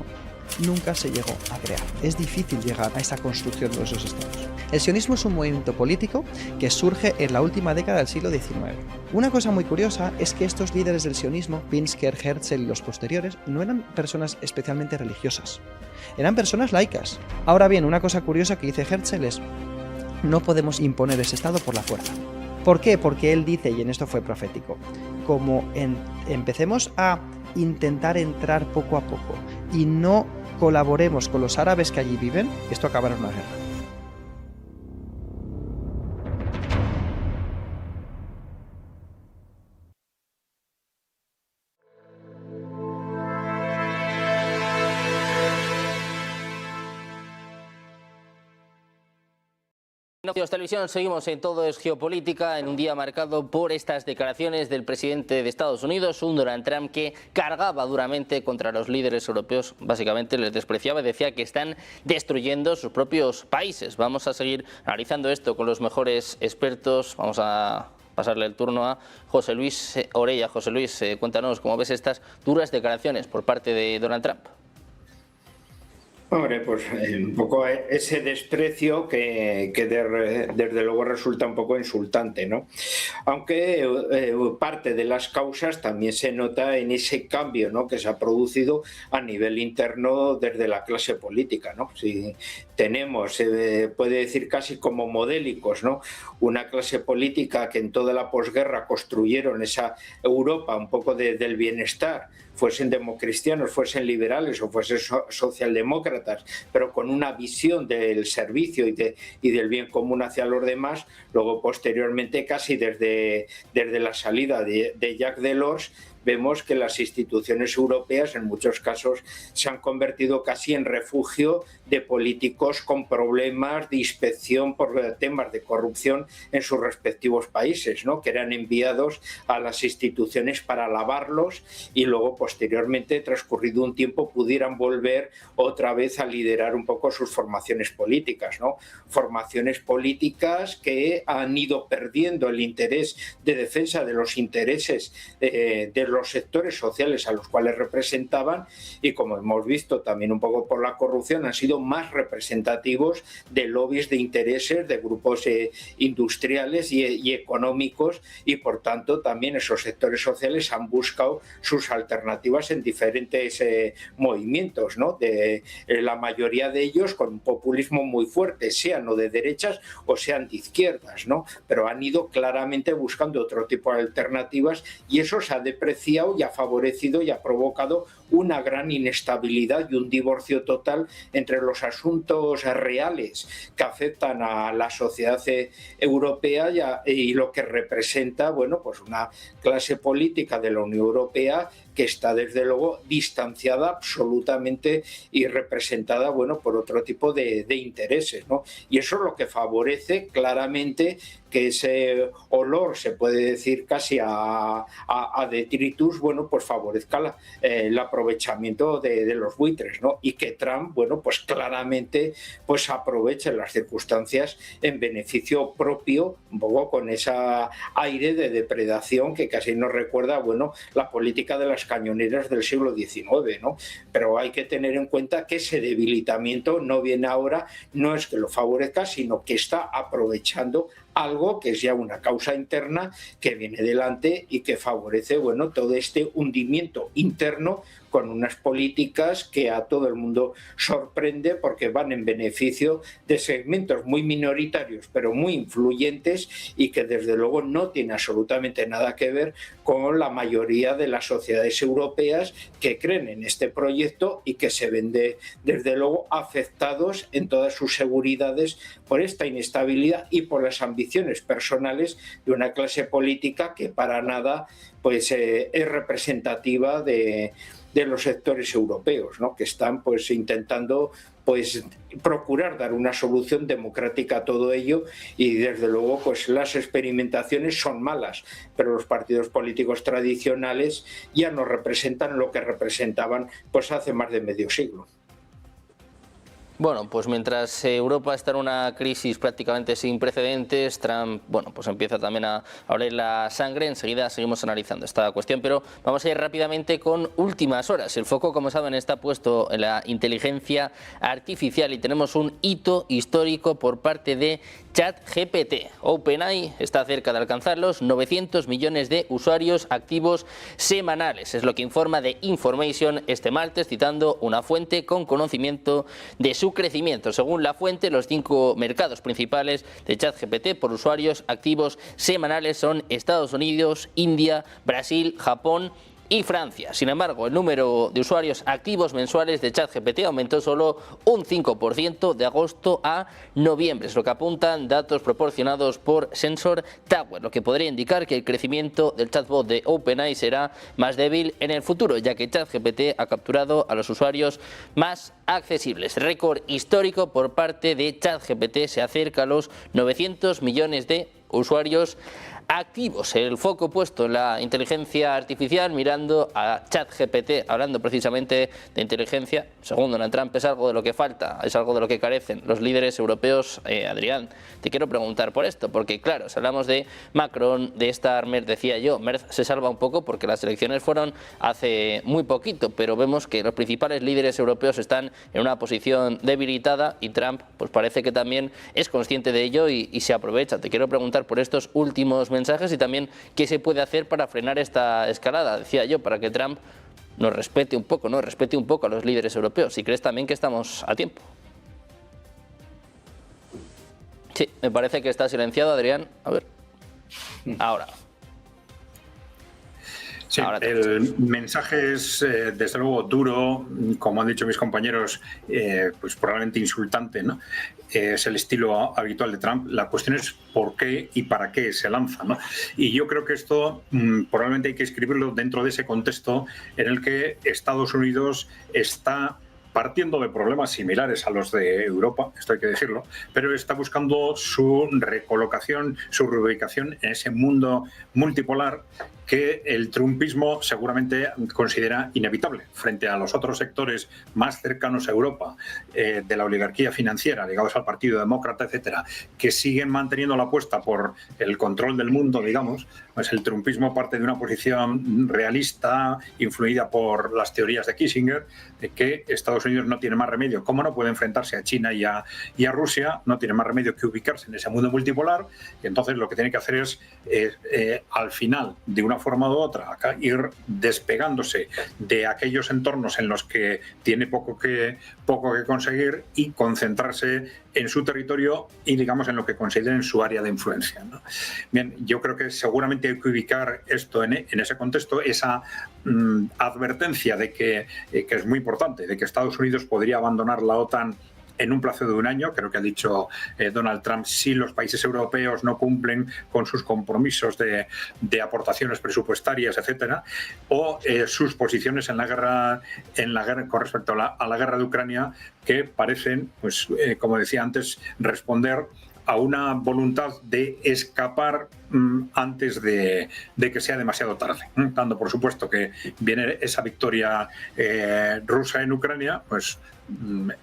nunca se llegó a crear. Es difícil llegar a esa construcción de esos estados. El sionismo es un movimiento político que surge en la última década del siglo XIX. Una cosa muy curiosa es que estos líderes del sionismo, Pinsker, Herzl y los posteriores, no eran personas especialmente religiosas. Eran personas laicas. Ahora bien, una cosa curiosa que dice Herzl es: no podemos imponer ese estado por la fuerza. ¿Por qué? Porque él dice, y en esto fue profético, como empecemos a intentar entrar poco a poco y no colaboremos con los árabes que allí viven, esto acabará en una guerra. Negocios Televisión, seguimos en Todo es Geopolítica, en un día marcado por estas declaraciones del presidente de Estados Unidos, un Donald Trump que cargaba duramente contra los líderes europeos, básicamente les despreciaba y decía que están destruyendo sus propios países. Vamos a seguir analizando esto con los mejores expertos. Vamos a pasarle el turno a José Luis Orella. José Luis, cuéntanos cómo ves estas duras declaraciones por parte de Donald Trump. Hombre, pues un poco ese desprecio que desde luego resulta un poco insultante, ¿no? Aunque parte de las causas también se nota en ese cambio, ¿no?, que se ha producido a nivel interno desde la clase política, ¿no? Si tenemos, puede decir casi como modélicos, ¿no?, una clase política que en toda la posguerra construyeron esa Europa un poco del bienestar, fuesen democristianos, fuesen liberales o fuesen socialdemócratas, pero con una visión del servicio y del bien común hacia los demás. Luego, posteriormente, casi desde la salida de Jacques Delors, vemos que las instituciones europeas en muchos casos se han convertido casi en refugio de políticos con problemas de inspección por temas de corrupción en sus respectivos países, ¿no?, que eran enviados a las instituciones para lavarlos y luego posteriormente, transcurrido un tiempo, pudieran volver otra vez a liderar un poco sus formaciones políticas, ¿no? Formaciones políticas que han ido perdiendo el interés de defensa de los intereses de los sectores sociales a los cuales representaban, y como hemos visto también un poco por la corrupción, han sido más representativos de lobbies de intereses de grupos industriales y económicos, y por tanto también esos sectores sociales han buscado sus alternativas en diferentes movimientos, ¿no?, la mayoría de ellos con un populismo muy fuerte, sean o de derechas o sean de izquierdas, ¿no?, pero han ido claramente buscando otro tipo de alternativas, y eso se ha depreciado y ha favorecido y ha provocado una gran inestabilidad y un divorcio total entre los asuntos reales que afectan a la sociedad europea y lo que representa, bueno, pues una clase política de la Unión Europea que está desde luego distanciada absolutamente y representada, bueno, por otro tipo de intereses, ¿no? Y eso es lo que favorece claramente que ese olor, se puede decir casi a detritus, bueno, pues favorezca el aprovechamiento de los buitres, ¿no? Y que Trump, bueno, pues claramente pues aproveche las circunstancias en beneficio propio, un poco con ese aire de depredación que casi nos recuerda, bueno, la política de las cañoneras del siglo XIX, ¿no? Pero hay que tener en cuenta que ese debilitamiento no viene ahora, no es que lo favorezca, sino que está aprovechando algo que es ya una causa interna que viene delante y que favorece, bueno, todo este hundimiento interno con unas políticas que a todo el mundo sorprende porque van en beneficio de segmentos muy minoritarios pero muy influyentes y que desde luego no tiene absolutamente nada que ver con la mayoría de las sociedades europeas que creen en este proyecto y que se ven desde luego afectados en todas sus seguridades por esta inestabilidad y por las ambiciones personales de una clase política que para nada pues es representativa de los sectores europeos, ¿no? Que están pues intentando pues procurar dar una solución democrática a todo ello y desde luego pues las experimentaciones son malas, pero los partidos políticos tradicionales ya no representan lo que representaban pues hace más de medio siglo. Bueno, pues mientras Europa está en una crisis prácticamente sin precedentes, Trump, bueno, pues empieza también a oler la sangre. Enseguida seguimos analizando esta cuestión, pero vamos a ir rápidamente con últimas horas. El foco, como saben, está puesto en la inteligencia artificial y tenemos un hito histórico por parte de ChatGPT. OpenAI está cerca de alcanzar los 900 millones de usuarios activos semanales. Es lo que informa The Information este martes, citando una fuente con conocimiento de su crecimiento. Según la fuente, los 5 mercados principales de ChatGPT por usuarios activos semanales son Estados Unidos, India, Brasil, Japón y Francia. Sin embargo, el número de usuarios activos mensuales de ChatGPT aumentó solo un 5% de agosto a noviembre, es lo que apuntan datos proporcionados por Sensor Tower, lo que podría indicar que el crecimiento del chatbot de OpenAI será más débil en el futuro, ya que ChatGPT ha capturado a los usuarios más accesibles. Récord histórico por parte de ChatGPT, se acerca a los 900 millones de usuarios activos. El foco puesto en la inteligencia artificial, mirando a ChatGPT, hablando precisamente de inteligencia. Según Donald Trump, es algo de lo que falta, es algo de lo que carecen los líderes europeos. Adrián, te quiero preguntar por esto, porque claro, si hablamos de Macron, de esta Merz, decía yo, Merz se salva un poco porque las elecciones fueron hace muy poquito, pero vemos que los principales líderes europeos están en una posición debilitada y Trump pues parece que también es consciente de ello y se aprovecha. Te quiero preguntar por estos últimos mensajes y también qué se puede hacer para frenar esta escalada, decía yo, para que Trump nos respete un poco, ¿no? Respete un poco a los líderes europeos. ¿Y crees también que estamos a tiempo? Sí, me parece que está silenciado, Adrián. A ver. Ahora. Sí, el mensaje es desde luego duro, como han dicho mis compañeros, pues probablemente insultante, ¿no? Es el estilo habitual de Trump. La cuestión es por qué y para qué se lanza, ¿no? Y yo creo que esto probablemente hay que escribirlo dentro de ese contexto en el que Estados Unidos está partiendo de problemas similares a los de Europa, esto hay que decirlo, pero está buscando su recolocación, su reubicación en ese mundo multipolar que el trumpismo seguramente considera inevitable frente a los otros sectores más cercanos a Europa, de la oligarquía financiera, ligados al Partido Demócrata, etcétera, que siguen manteniendo la apuesta por el control del mundo, digamos. Pues el trumpismo parte de una posición realista, influida por las teorías de Kissinger, de que Estados Estados Unidos no tiene más remedio, como no puede enfrentarse a China y a Rusia, no tiene más remedio que ubicarse en ese mundo multipolar, y entonces lo que tiene que hacer es, al final, de una forma u otra, ir despegándose de aquellos entornos en los que tiene poco que conseguir y concentrarse en su territorio y, digamos, en lo que consideren su área de influencia, ¿no? Bien, yo creo que seguramente hay que ubicar esto en ese contexto, esa advertencia de que es muy importante, de que Estados Unidos podría abandonar la OTAN en un plazo de un año. Creo que ha dicho Donald Trump, si los países europeos no cumplen con sus compromisos de aportaciones presupuestarias, etcétera, o sus posiciones en la guerra con respecto a la guerra de Ucrania, que parecen, pues, como decía antes, responder a una voluntad de escapar antes de que sea demasiado tarde. Dando por supuesto que viene esa victoria rusa en Ucrania, pues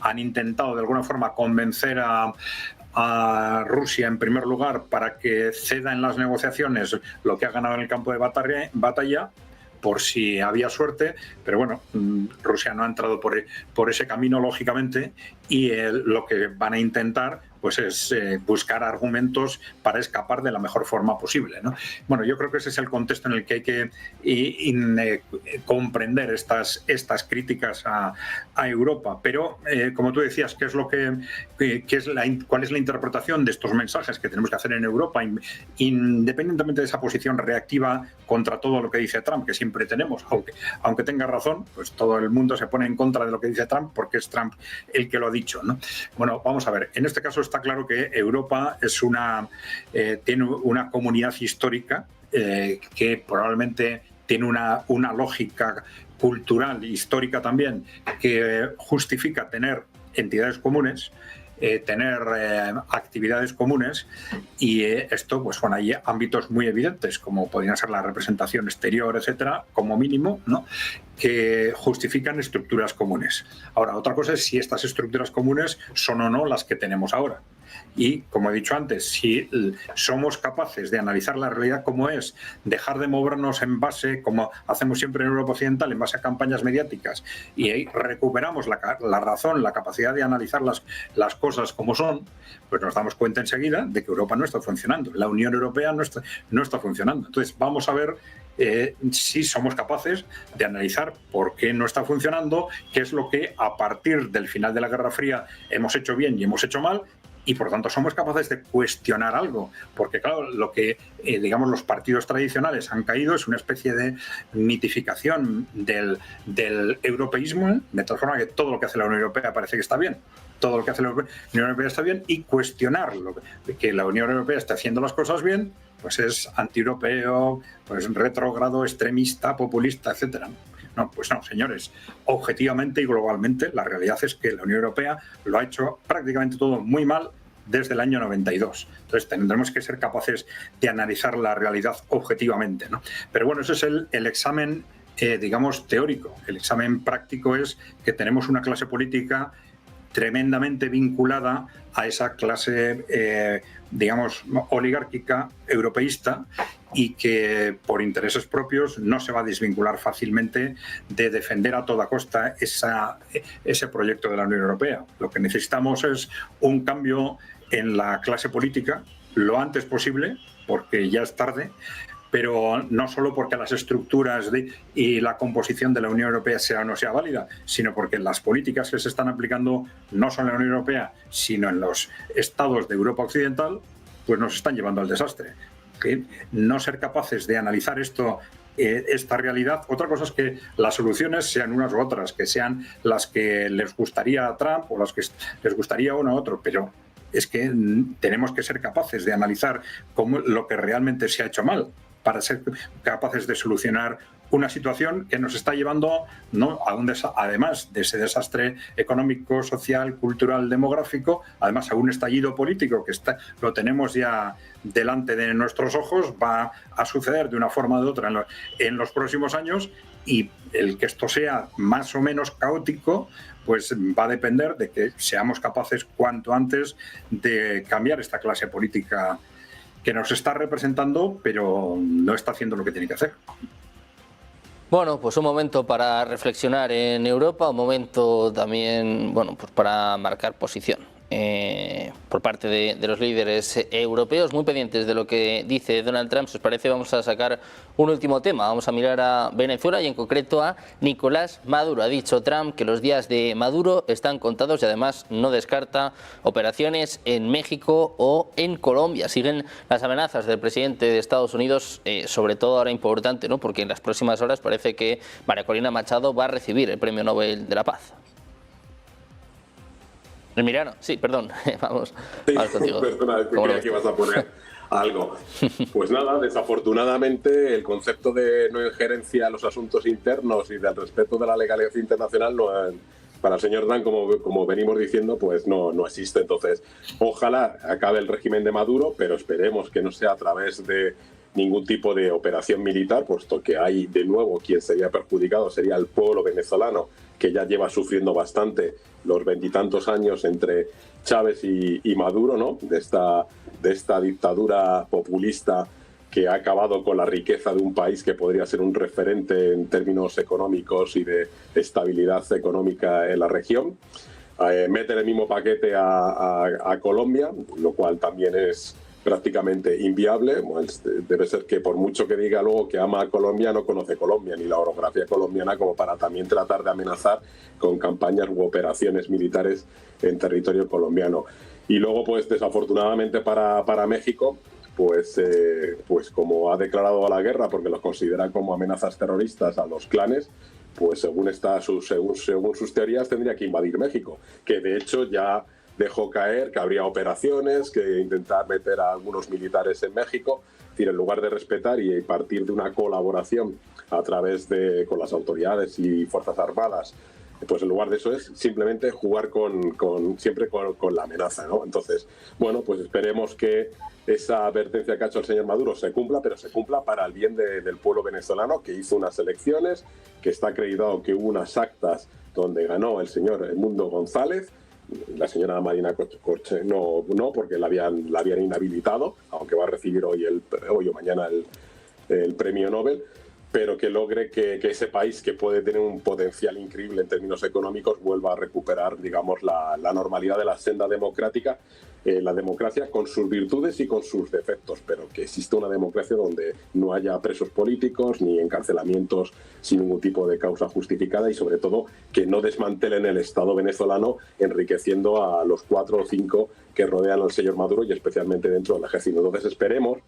han intentado de alguna forma convencer a Rusia en primer lugar para que ceda en las negociaciones lo que ha ganado en el campo de batalla, por si había suerte, pero bueno, Rusia no ha entrado por ese camino, lógicamente, y lo que van a intentar pues es buscar argumentos para escapar de la mejor forma posible, ¿no? Bueno, yo creo que ese es el contexto en el que hay que comprender estas críticas a Europa. Pero, como tú decías, ¿cuál es la interpretación de estos mensajes que tenemos que hacer en Europa, independientemente de esa posición reactiva contra todo lo que dice Trump, que siempre tenemos, aunque tenga razón, pues todo el mundo se pone en contra de lo que dice Trump porque es Trump el que lo ha dicho, ¿no? Bueno, vamos a ver, en este caso está claro que Europa es tiene una comunidad histórica que probablemente tiene una lógica cultural, histórica también, que justifica tener entidades comunes, tener actividades comunes, y esto, pues bueno, hay ámbitos muy evidentes, como podrían ser la representación exterior, etcétera, como mínimo, ¿no?, que justifican estructuras comunes. Ahora, otra cosa es si estas estructuras comunes son o no las que tenemos ahora. Y, como he dicho antes, si somos capaces de analizar la realidad como es, dejar de movernos en base, como hacemos siempre en Europa Occidental, en base a campañas mediáticas, y ahí recuperamos la razón, la capacidad de analizar las cosas como son, pues nos damos cuenta enseguida de que Europa no está funcionando, la Unión Europea no está funcionando. Entonces, vamos a ver si somos capaces de analizar por qué no está funcionando, qué es lo que a partir del final de la Guerra Fría hemos hecho bien y hemos hecho mal, y por tanto somos capaces de cuestionar algo, porque claro, lo que digamos los partidos tradicionales han caído es una especie de mitificación del europeísmo, de tal forma que todo lo que hace la Unión Europea parece que está bien, todo lo que hace la Unión Europea está bien, y cuestionar que la Unión Europea esté haciendo las cosas bien, pues es antieuropeo, pues retrógrado, extremista, populista, etcétera. No, pues no, señores. Objetivamente y globalmente, la realidad es que la Unión Europea lo ha hecho prácticamente todo muy mal desde el año 92. Entonces tendremos que ser capaces de analizar la realidad objetivamente, ¿no? Pero bueno, ese es el examen, digamos, teórico. El examen práctico es que tenemos una clase política tremendamente vinculada a esa clase, digamos, oligárquica europeísta, y que por intereses propios no se va a desvincular fácilmente de defender a toda costa ese proyecto de la Unión Europea. Lo que necesitamos es un cambio en la clase política lo antes posible, porque ya es tarde, pero no solo porque las estructuras y la composición de la Unión Europea sea o no sea válida, sino porque las políticas que se están aplicando no solo en la Unión Europea, sino en los estados de Europa Occidental, pues nos están llevando al desastre. ¿Sí? No ser capaces de analizar esta realidad. Otra cosa es que las soluciones sean unas u otras, que sean las que les gustaría a Trump o las que les gustaría a uno u otro, pero es que tenemos que ser capaces de analizar lo que realmente se ha hecho mal, para ser capaces de solucionar una situación que nos está llevando, ¿no?, además de ese desastre económico, social, cultural, demográfico, además a un estallido político que lo tenemos ya delante de nuestros ojos, va a suceder de una forma u otra en los próximos años, y el que esto sea más o menos caótico pues va a depender de que seamos capaces cuanto antes de cambiar esta clase política que nos está representando, pero no está haciendo lo que tiene que hacer. Bueno, pues un momento para reflexionar en Europa, un momento también, bueno, pues para marcar posición por parte de los líderes europeos, muy pendientes de lo que dice Donald Trump. Si os parece, vamos a sacar un último tema. Vamos a mirar a Venezuela y en concreto a Nicolás Maduro. Ha dicho Trump que los días de Maduro están contados y además no descarta operaciones en México o en Colombia. Siguen las amenazas del presidente de Estados Unidos, sobre todo ahora importante, ¿no? Porque en las próximas horas parece que María Corina Machado va a recibir el Premio Nobel de la Paz. El Mirano, sí, perdón, vamos contigo. Perdona, creía que ibas a poner algo. Pues nada, desafortunadamente el concepto de no injerencia a los asuntos internos y del respeto de la legalidad internacional para el señor Dan, como venimos diciendo, pues no existe. Entonces, ojalá acabe el régimen de Maduro, pero esperemos que no sea a través de ningún tipo de operación militar, puesto que hay de nuevo quien sería perjudicado, sería el pueblo venezolano, que ya lleva sufriendo bastante los 20 y tantos años entre Chávez y Maduro, ¿no? De esta dictadura populista que ha acabado con la riqueza de un país que podría ser un referente en términos económicos y de estabilidad económica en la región. Mete en el mismo paquete a Colombia, lo cual también es prácticamente inviable. Debe ser que por mucho que diga luego que ama a Colombia, no conoce Colombia ni la orografía colombiana como para también tratar de amenazar con campañas u operaciones militares en territorio colombiano. Y luego, pues desafortunadamente para México, pues como ha declarado la guerra porque los considera como amenazas terroristas a los clanes, pues según sus teorías tendría que invadir México, que de hecho ya dejó caer que habría operaciones, que intentar meter a algunos militares en México. Es decir, en lugar de respetar y partir de una colaboración a través con las autoridades y Fuerzas Armadas, pues en lugar de eso es simplemente jugar siempre con la amenaza, ¿no? Entonces, bueno, pues esperemos que esa advertencia que ha hecho el señor Maduro se cumpla, pero se cumpla para el bien del pueblo venezolano, que hizo unas elecciones, que está acreditado que hubo unas actas donde ganó el señor Edmundo González. La señora Marina Corche no, porque la habían inhabilitado, aunque va a recibir hoy o mañana el premio Nobel, pero que logre que ese país, que puede tener un potencial increíble en términos económicos, vuelva a recuperar, digamos, la normalidad de la senda democrática, la democracia con sus virtudes y con sus defectos, pero que exista una democracia donde no haya presos políticos ni encarcelamientos sin ningún tipo de causa justificada, y sobre todo que no desmantelen el Estado venezolano enriqueciendo a los 4 o 5 que rodean al señor Maduro, y especialmente dentro del ejército. Entonces esperemos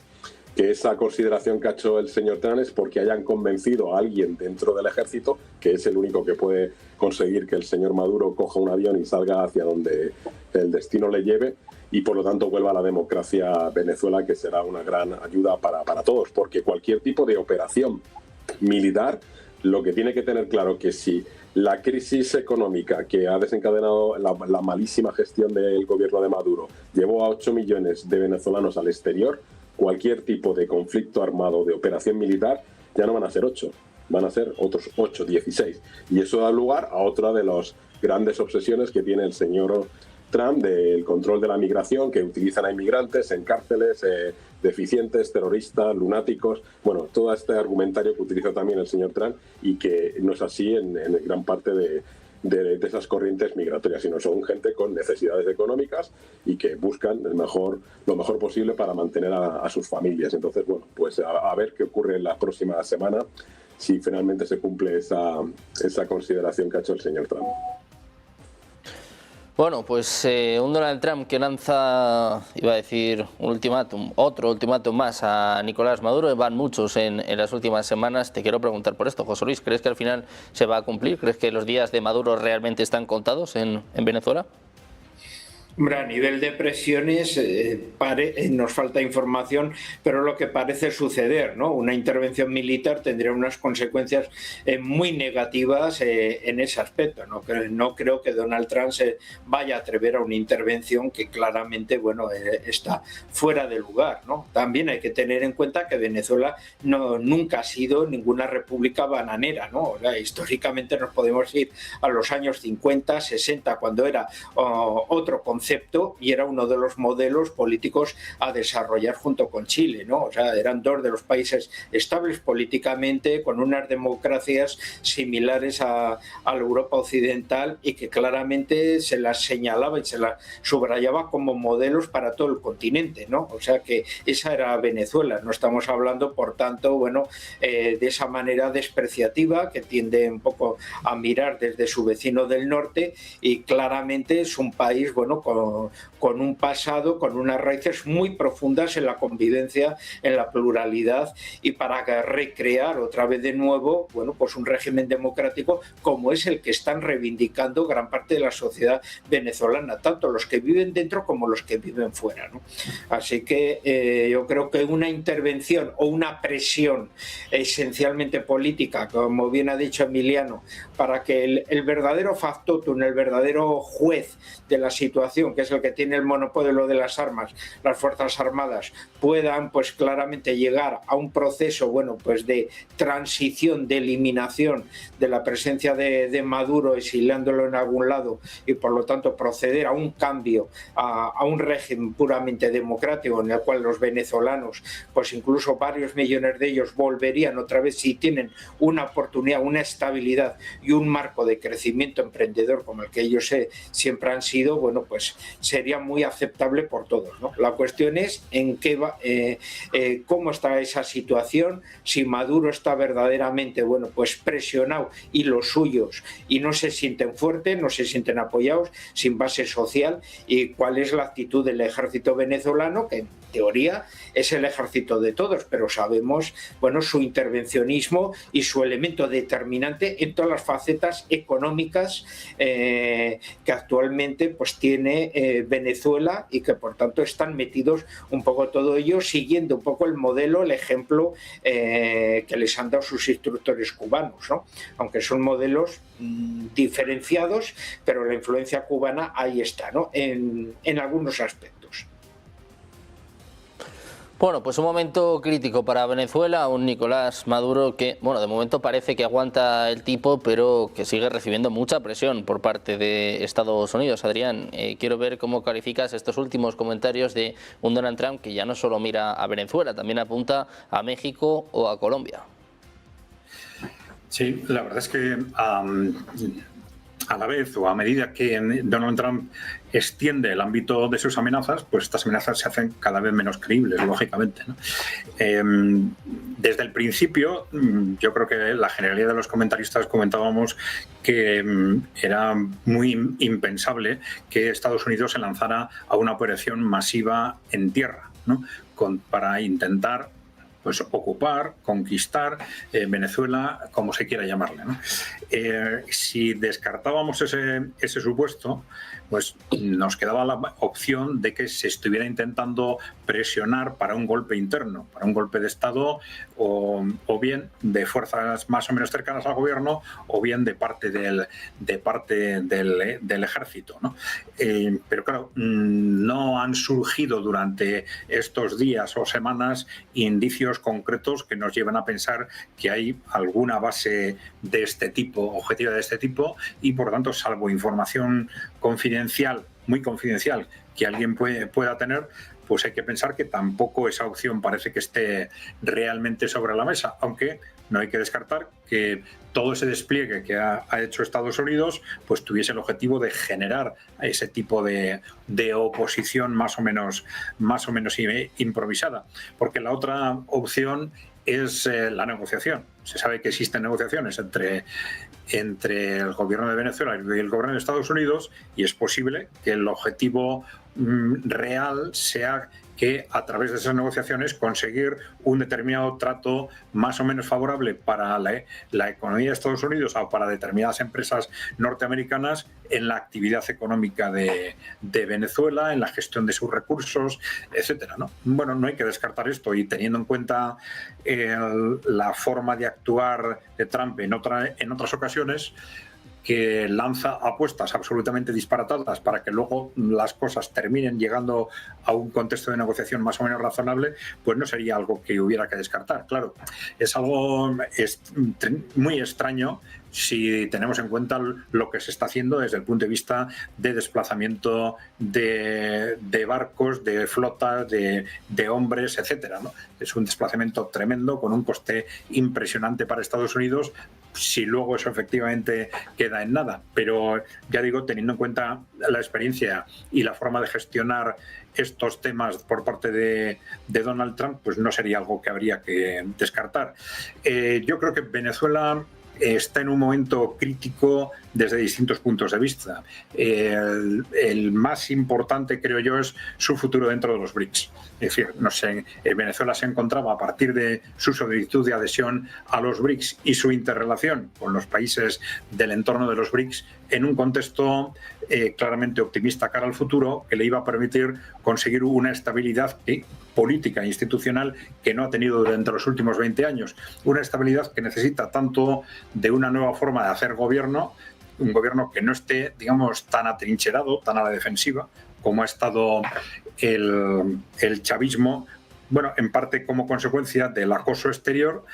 que esa consideración que ha hecho el señor Trump es porque hayan convencido a alguien dentro del ejército, que es el único que puede conseguir que el señor Maduro coja un avión y salga hacia donde el destino le lleve, y por lo tanto vuelva a la democracia a Venezuela, que será una gran ayuda para todos, porque cualquier tipo de operación militar, lo que tiene que tener claro que si la crisis económica que ha desencadenado la malísima gestión del gobierno de Maduro llevó a 8 millones de venezolanos al exterior, cualquier tipo de conflicto armado, de operación militar, ya no van a ser 8, van a ser otros 8, 16. Y eso da lugar a otra de las grandes obsesiones que tiene el señor Trump del control de la migración, que utilizan a inmigrantes en cárceles, deficientes, terroristas, lunáticos. Bueno, todo este argumentario que utiliza también el señor Trump, y que no es así en gran parte de esas corrientes migratorias, sino son gente con necesidades económicas y que buscan lo mejor posible para mantener a sus familias. Entonces, bueno, pues a ver qué ocurre en la próxima semana, si finalmente se cumple esa consideración que ha hecho el señor Trump. Bueno, pues un Donald Trump que lanza, iba a decir, otro ultimátum más a Nicolás Maduro. Van muchos en las últimas semanas. Te quiero preguntar por esto, José Luis, ¿crees que al final se va a cumplir? ¿Crees que los días de Maduro realmente están contados en Venezuela? Hombre, a nivel de presiones nos falta información, pero lo que parece suceder, ¿no? Una intervención militar tendría unas consecuencias muy negativas en ese aspecto. No creo que Donald Trump se vaya a atrever a una intervención que claramente, bueno, está fuera de lugar, ¿no? También hay que tener en cuenta que Venezuela nunca ha sido ninguna república bananera, ¿no? O sea, históricamente nos podemos ir a los años 50, 60, cuando era otro concepto concepto y era uno de los modelos políticos a desarrollar junto con Chile, ¿no? O sea, eran dos de los países estables políticamente, con unas democracias similares a la Europa occidental y que claramente se las señalaba y se las subrayaba como modelos para todo el continente, ¿no? O sea que esa era Venezuela. No estamos hablando, por tanto, bueno, de esa manera despreciativa que tiende un poco a mirar desde su vecino del norte, y claramente es un país, bueno, con un pasado, con unas raíces muy profundas en la convivencia, en la pluralidad, y para recrear otra vez de nuevo, bueno, pues un régimen democrático como es el que están reivindicando gran parte de la sociedad venezolana, tanto los que viven dentro como los que viven fuera, ¿no? Así que yo creo que una intervención o una presión esencialmente política, como bien ha dicho Emiliano, para que el verdadero factotum, el verdadero juez de la situación, que es el que tiene el monopolio de las armas, las Fuerzas Armadas, puedan pues claramente llegar a un proceso, bueno, pues de transición, de eliminación de la presencia de Maduro, exiliándolo en algún lado, y por lo tanto proceder a un cambio, a un régimen puramente democrático en el cual los venezolanos, pues incluso varios millones de ellos volverían otra vez si tienen una oportunidad, una estabilidad y un marco de crecimiento emprendedor como el que ellos siempre han sido, bueno, pues sería muy aceptable por todos, ¿no? La cuestión es en qué va, cómo está esa situación, si Maduro está verdaderamente, bueno, pues presionado y los suyos y no se sienten fuertes, no se sienten apoyados, sin base social, y cuál es la actitud del ejército venezolano, que en teoría es el ejército de todos, pero sabemos, bueno, su intervencionismo y su elemento determinante en todas las facetas económicas que actualmente pues tiene Venezuela, y que por tanto están metidos un poco todo ello siguiendo un poco el modelo, el ejemplo que les han dado sus instructores cubanos, ¿no? Aunque son modelos diferenciados, pero la influencia cubana ahí está, ¿no? En algunos aspectos. Bueno, pues un momento crítico para Venezuela, un Nicolás Maduro que, bueno, de momento parece que aguanta el tipo, pero que sigue recibiendo mucha presión por parte de Estados Unidos. Adrián, quiero ver cómo calificas estos últimos comentarios de un Donald Trump que ya no solo mira a Venezuela, también apunta a México o a Colombia. Sí, la verdad es que a la vez o a medida que Donald Trump extiende el ámbito de sus amenazas, pues estas amenazas se hacen cada vez menos creíbles, lógicamente, ¿no? Desde el principio, yo creo que la generalidad de los comentaristas comentábamos que era muy impensable que Estados Unidos se lanzara a una operación masiva en tierra, ¿no? Para intentar pues ocupar, conquistar Venezuela, como se quiera llamarle, ¿no? Si descartábamos ese supuesto, pues nos quedaba la opción de que se estuviera intentando presionar para un golpe interno, para un golpe de Estado, o bien de fuerzas más o menos cercanas al gobierno, o bien de parte del ejército, ¿no? Pero claro, no han surgido durante estos días o semanas indicios concretos que nos llevan a pensar que hay alguna base de este tipo, objetiva de este tipo, y por tanto, salvo información confidencial, muy confidencial, que alguien pueda tener, pues hay que pensar que tampoco esa opción parece que esté realmente sobre la mesa, aunque no hay que descartar que todo ese despliegue que ha hecho Estados Unidos pues tuviese el objetivo de generar ese tipo de oposición más o menos improvisada, porque la otra opción es la negociación. Se sabe que existen negociaciones entre el gobierno de Venezuela y el gobierno de Estados Unidos, y es posible que el objetivo real sea que a través de esas negociaciones conseguir un determinado trato más o menos favorable para la economía de Estados Unidos o para determinadas empresas norteamericanas en la actividad económica de Venezuela, en la gestión de sus recursos, etcétera, ¿no? Bueno, no hay que descartar esto, y teniendo en cuenta la forma de actuar de Trump en otras ocasiones, que lanza apuestas absolutamente disparatadas para que luego las cosas terminen llegando a un contexto de negociación más o menos razonable, pues no sería algo que hubiera que descartar. Claro, es algo muy extraño si tenemos en cuenta lo que se está haciendo desde el punto de vista de desplazamiento de barcos, de flotas, de hombres, etcétera, ¿no? Es un desplazamiento tremendo con un coste impresionante para Estados Unidos, si luego eso efectivamente queda en nada. Pero ya digo, teniendo en cuenta la experiencia y la forma de gestionar estos temas por parte de Donald Trump, pues no sería algo que habría que descartar. Yo creo que Venezuela está en un momento crítico desde distintos puntos de vista. El más importante, creo yo, es su futuro dentro de los BRICS. Es decir, no sé, Venezuela se encontraba, a partir de su solicitud de adhesión a los BRICS y su interrelación con los países del entorno de los BRICS, en un contexto claramente optimista cara al futuro, que le iba a permitir conseguir una estabilidad política e institucional que no ha tenido durante los últimos 20 años. Una estabilidad que necesita tanto de una nueva forma de hacer gobierno, un gobierno que no esté, digamos, tan atrincherado, tan a la defensiva, como ha estado el chavismo, bueno, en parte como consecuencia del acoso exterior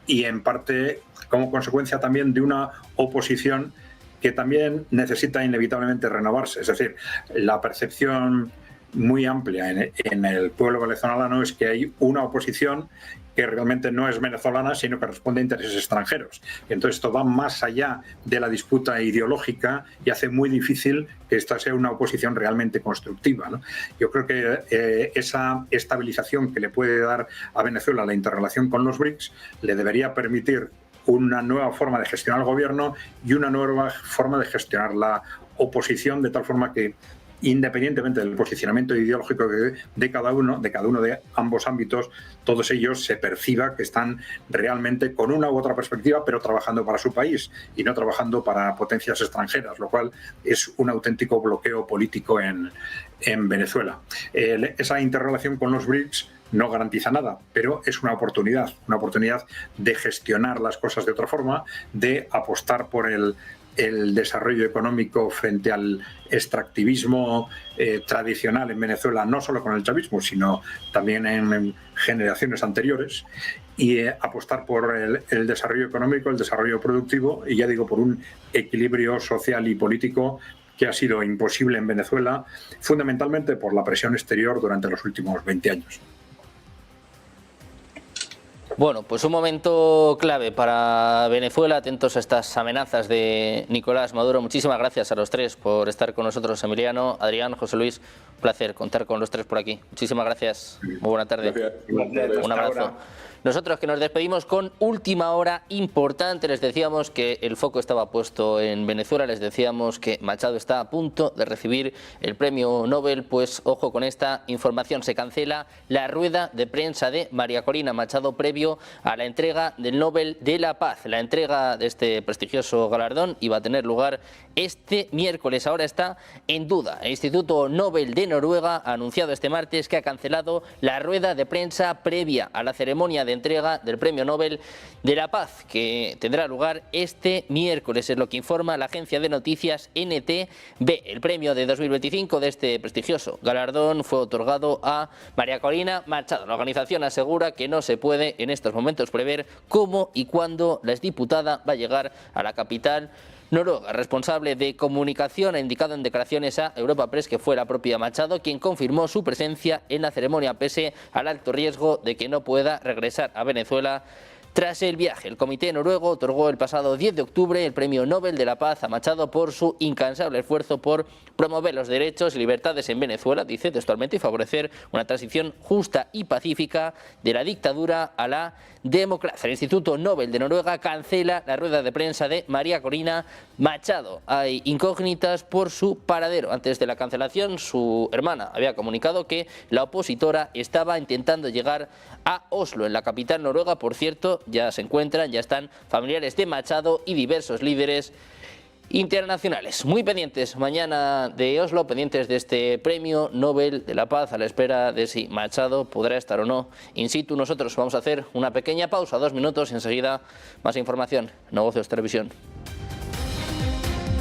y en parte como consecuencia también de una oposición que también necesita inevitablemente renovarse. Es decir, la percepción muy amplia en el pueblo venezolano es que hay una oposición que realmente no es venezolana, sino que responde a intereses extranjeros. Entonces esto va más allá de la disputa ideológica y hace muy difícil que esta sea una oposición realmente constructiva, ¿no? Yo creo que esa estabilización que le puede dar a Venezuela la interrelación con los BRICS le debería permitir una nueva forma de gestionar el gobierno y una nueva forma de gestionar la oposición, de tal forma que, independientemente del posicionamiento ideológico de cada uno de ambos ámbitos, todos ellos se perciba que están realmente con una u otra perspectiva, pero trabajando para su país y no trabajando para potencias extranjeras, lo cual es un auténtico bloqueo político en Venezuela. Esa interrelación con los BRICS no garantiza nada, pero es una oportunidad de gestionar las cosas de otra forma, de apostar por el desarrollo económico frente al extractivismo tradicional en Venezuela, no solo con el chavismo, sino también en generaciones anteriores, y apostar por el desarrollo económico, el desarrollo productivo, y ya digo, por un equilibrio social y político que ha sido imposible en Venezuela, fundamentalmente por la presión exterior durante los últimos 20 años. Bueno, pues un momento clave para Venezuela, atentos a estas amenazas de Nicolás Maduro. Muchísimas gracias a los tres por estar con nosotros, Emiliano, Adrián, José Luis. Un placer contar con los tres por aquí. Muchísimas gracias. Muy buena tarde. Gracias. Un abrazo. Nosotros que nos despedimos con última hora importante. Les decíamos que el foco estaba puesto en Venezuela, les decíamos que Machado está a punto de recibir el premio Nobel. Pues ojo con esta información, se cancela la rueda de prensa de María Corina Machado previo a la entrega del Nobel de la Paz. La entrega de este prestigioso galardón iba a tener lugar este miércoles, ahora está en duda. El Instituto Nobel de Noruega ha anunciado este martes que ha cancelado la rueda de prensa previa a la ceremonia de entrega del Premio Nobel de la Paz, que tendrá lugar este miércoles, es lo que informa la agencia de noticias NTV. El premio de 2025 de este prestigioso galardón fue otorgado a María Corina Machado. La organización asegura que no se puede en estos momentos prever cómo y cuándo la exdiputada va a llegar a la capital noruega. Responsable de comunicación ha indicado en declaraciones a Europa Press que fue la propia Machado quien confirmó su presencia en la ceremonia pese al alto riesgo de que no pueda regresar a Venezuela tras el viaje. El Comité Noruego otorgó el pasado 10 de octubre el Premio Nobel de la Paz a Machado por su incansable esfuerzo por promover los derechos y libertades en Venezuela, dice textualmente, y favorecer una transición justa y pacífica de la dictadura a la democracia. El Instituto Nobel de Noruega cancela la rueda de prensa de María Corina Machado. Hay incógnitas por su paradero. Antes de la cancelación, su hermana había comunicado que la opositora estaba intentando llegar a Oslo, en la capital noruega. Por cierto, ya están familiares de Machado y diversos líderes internacionales. Muy pendientes mañana de Oslo, pendientes de este Premio Nobel de la Paz, a la espera de si Machado podrá estar o no in situ. Nosotros vamos a hacer una pequeña pausa, 2 minutos, y enseguida más información. Negocios Televisión.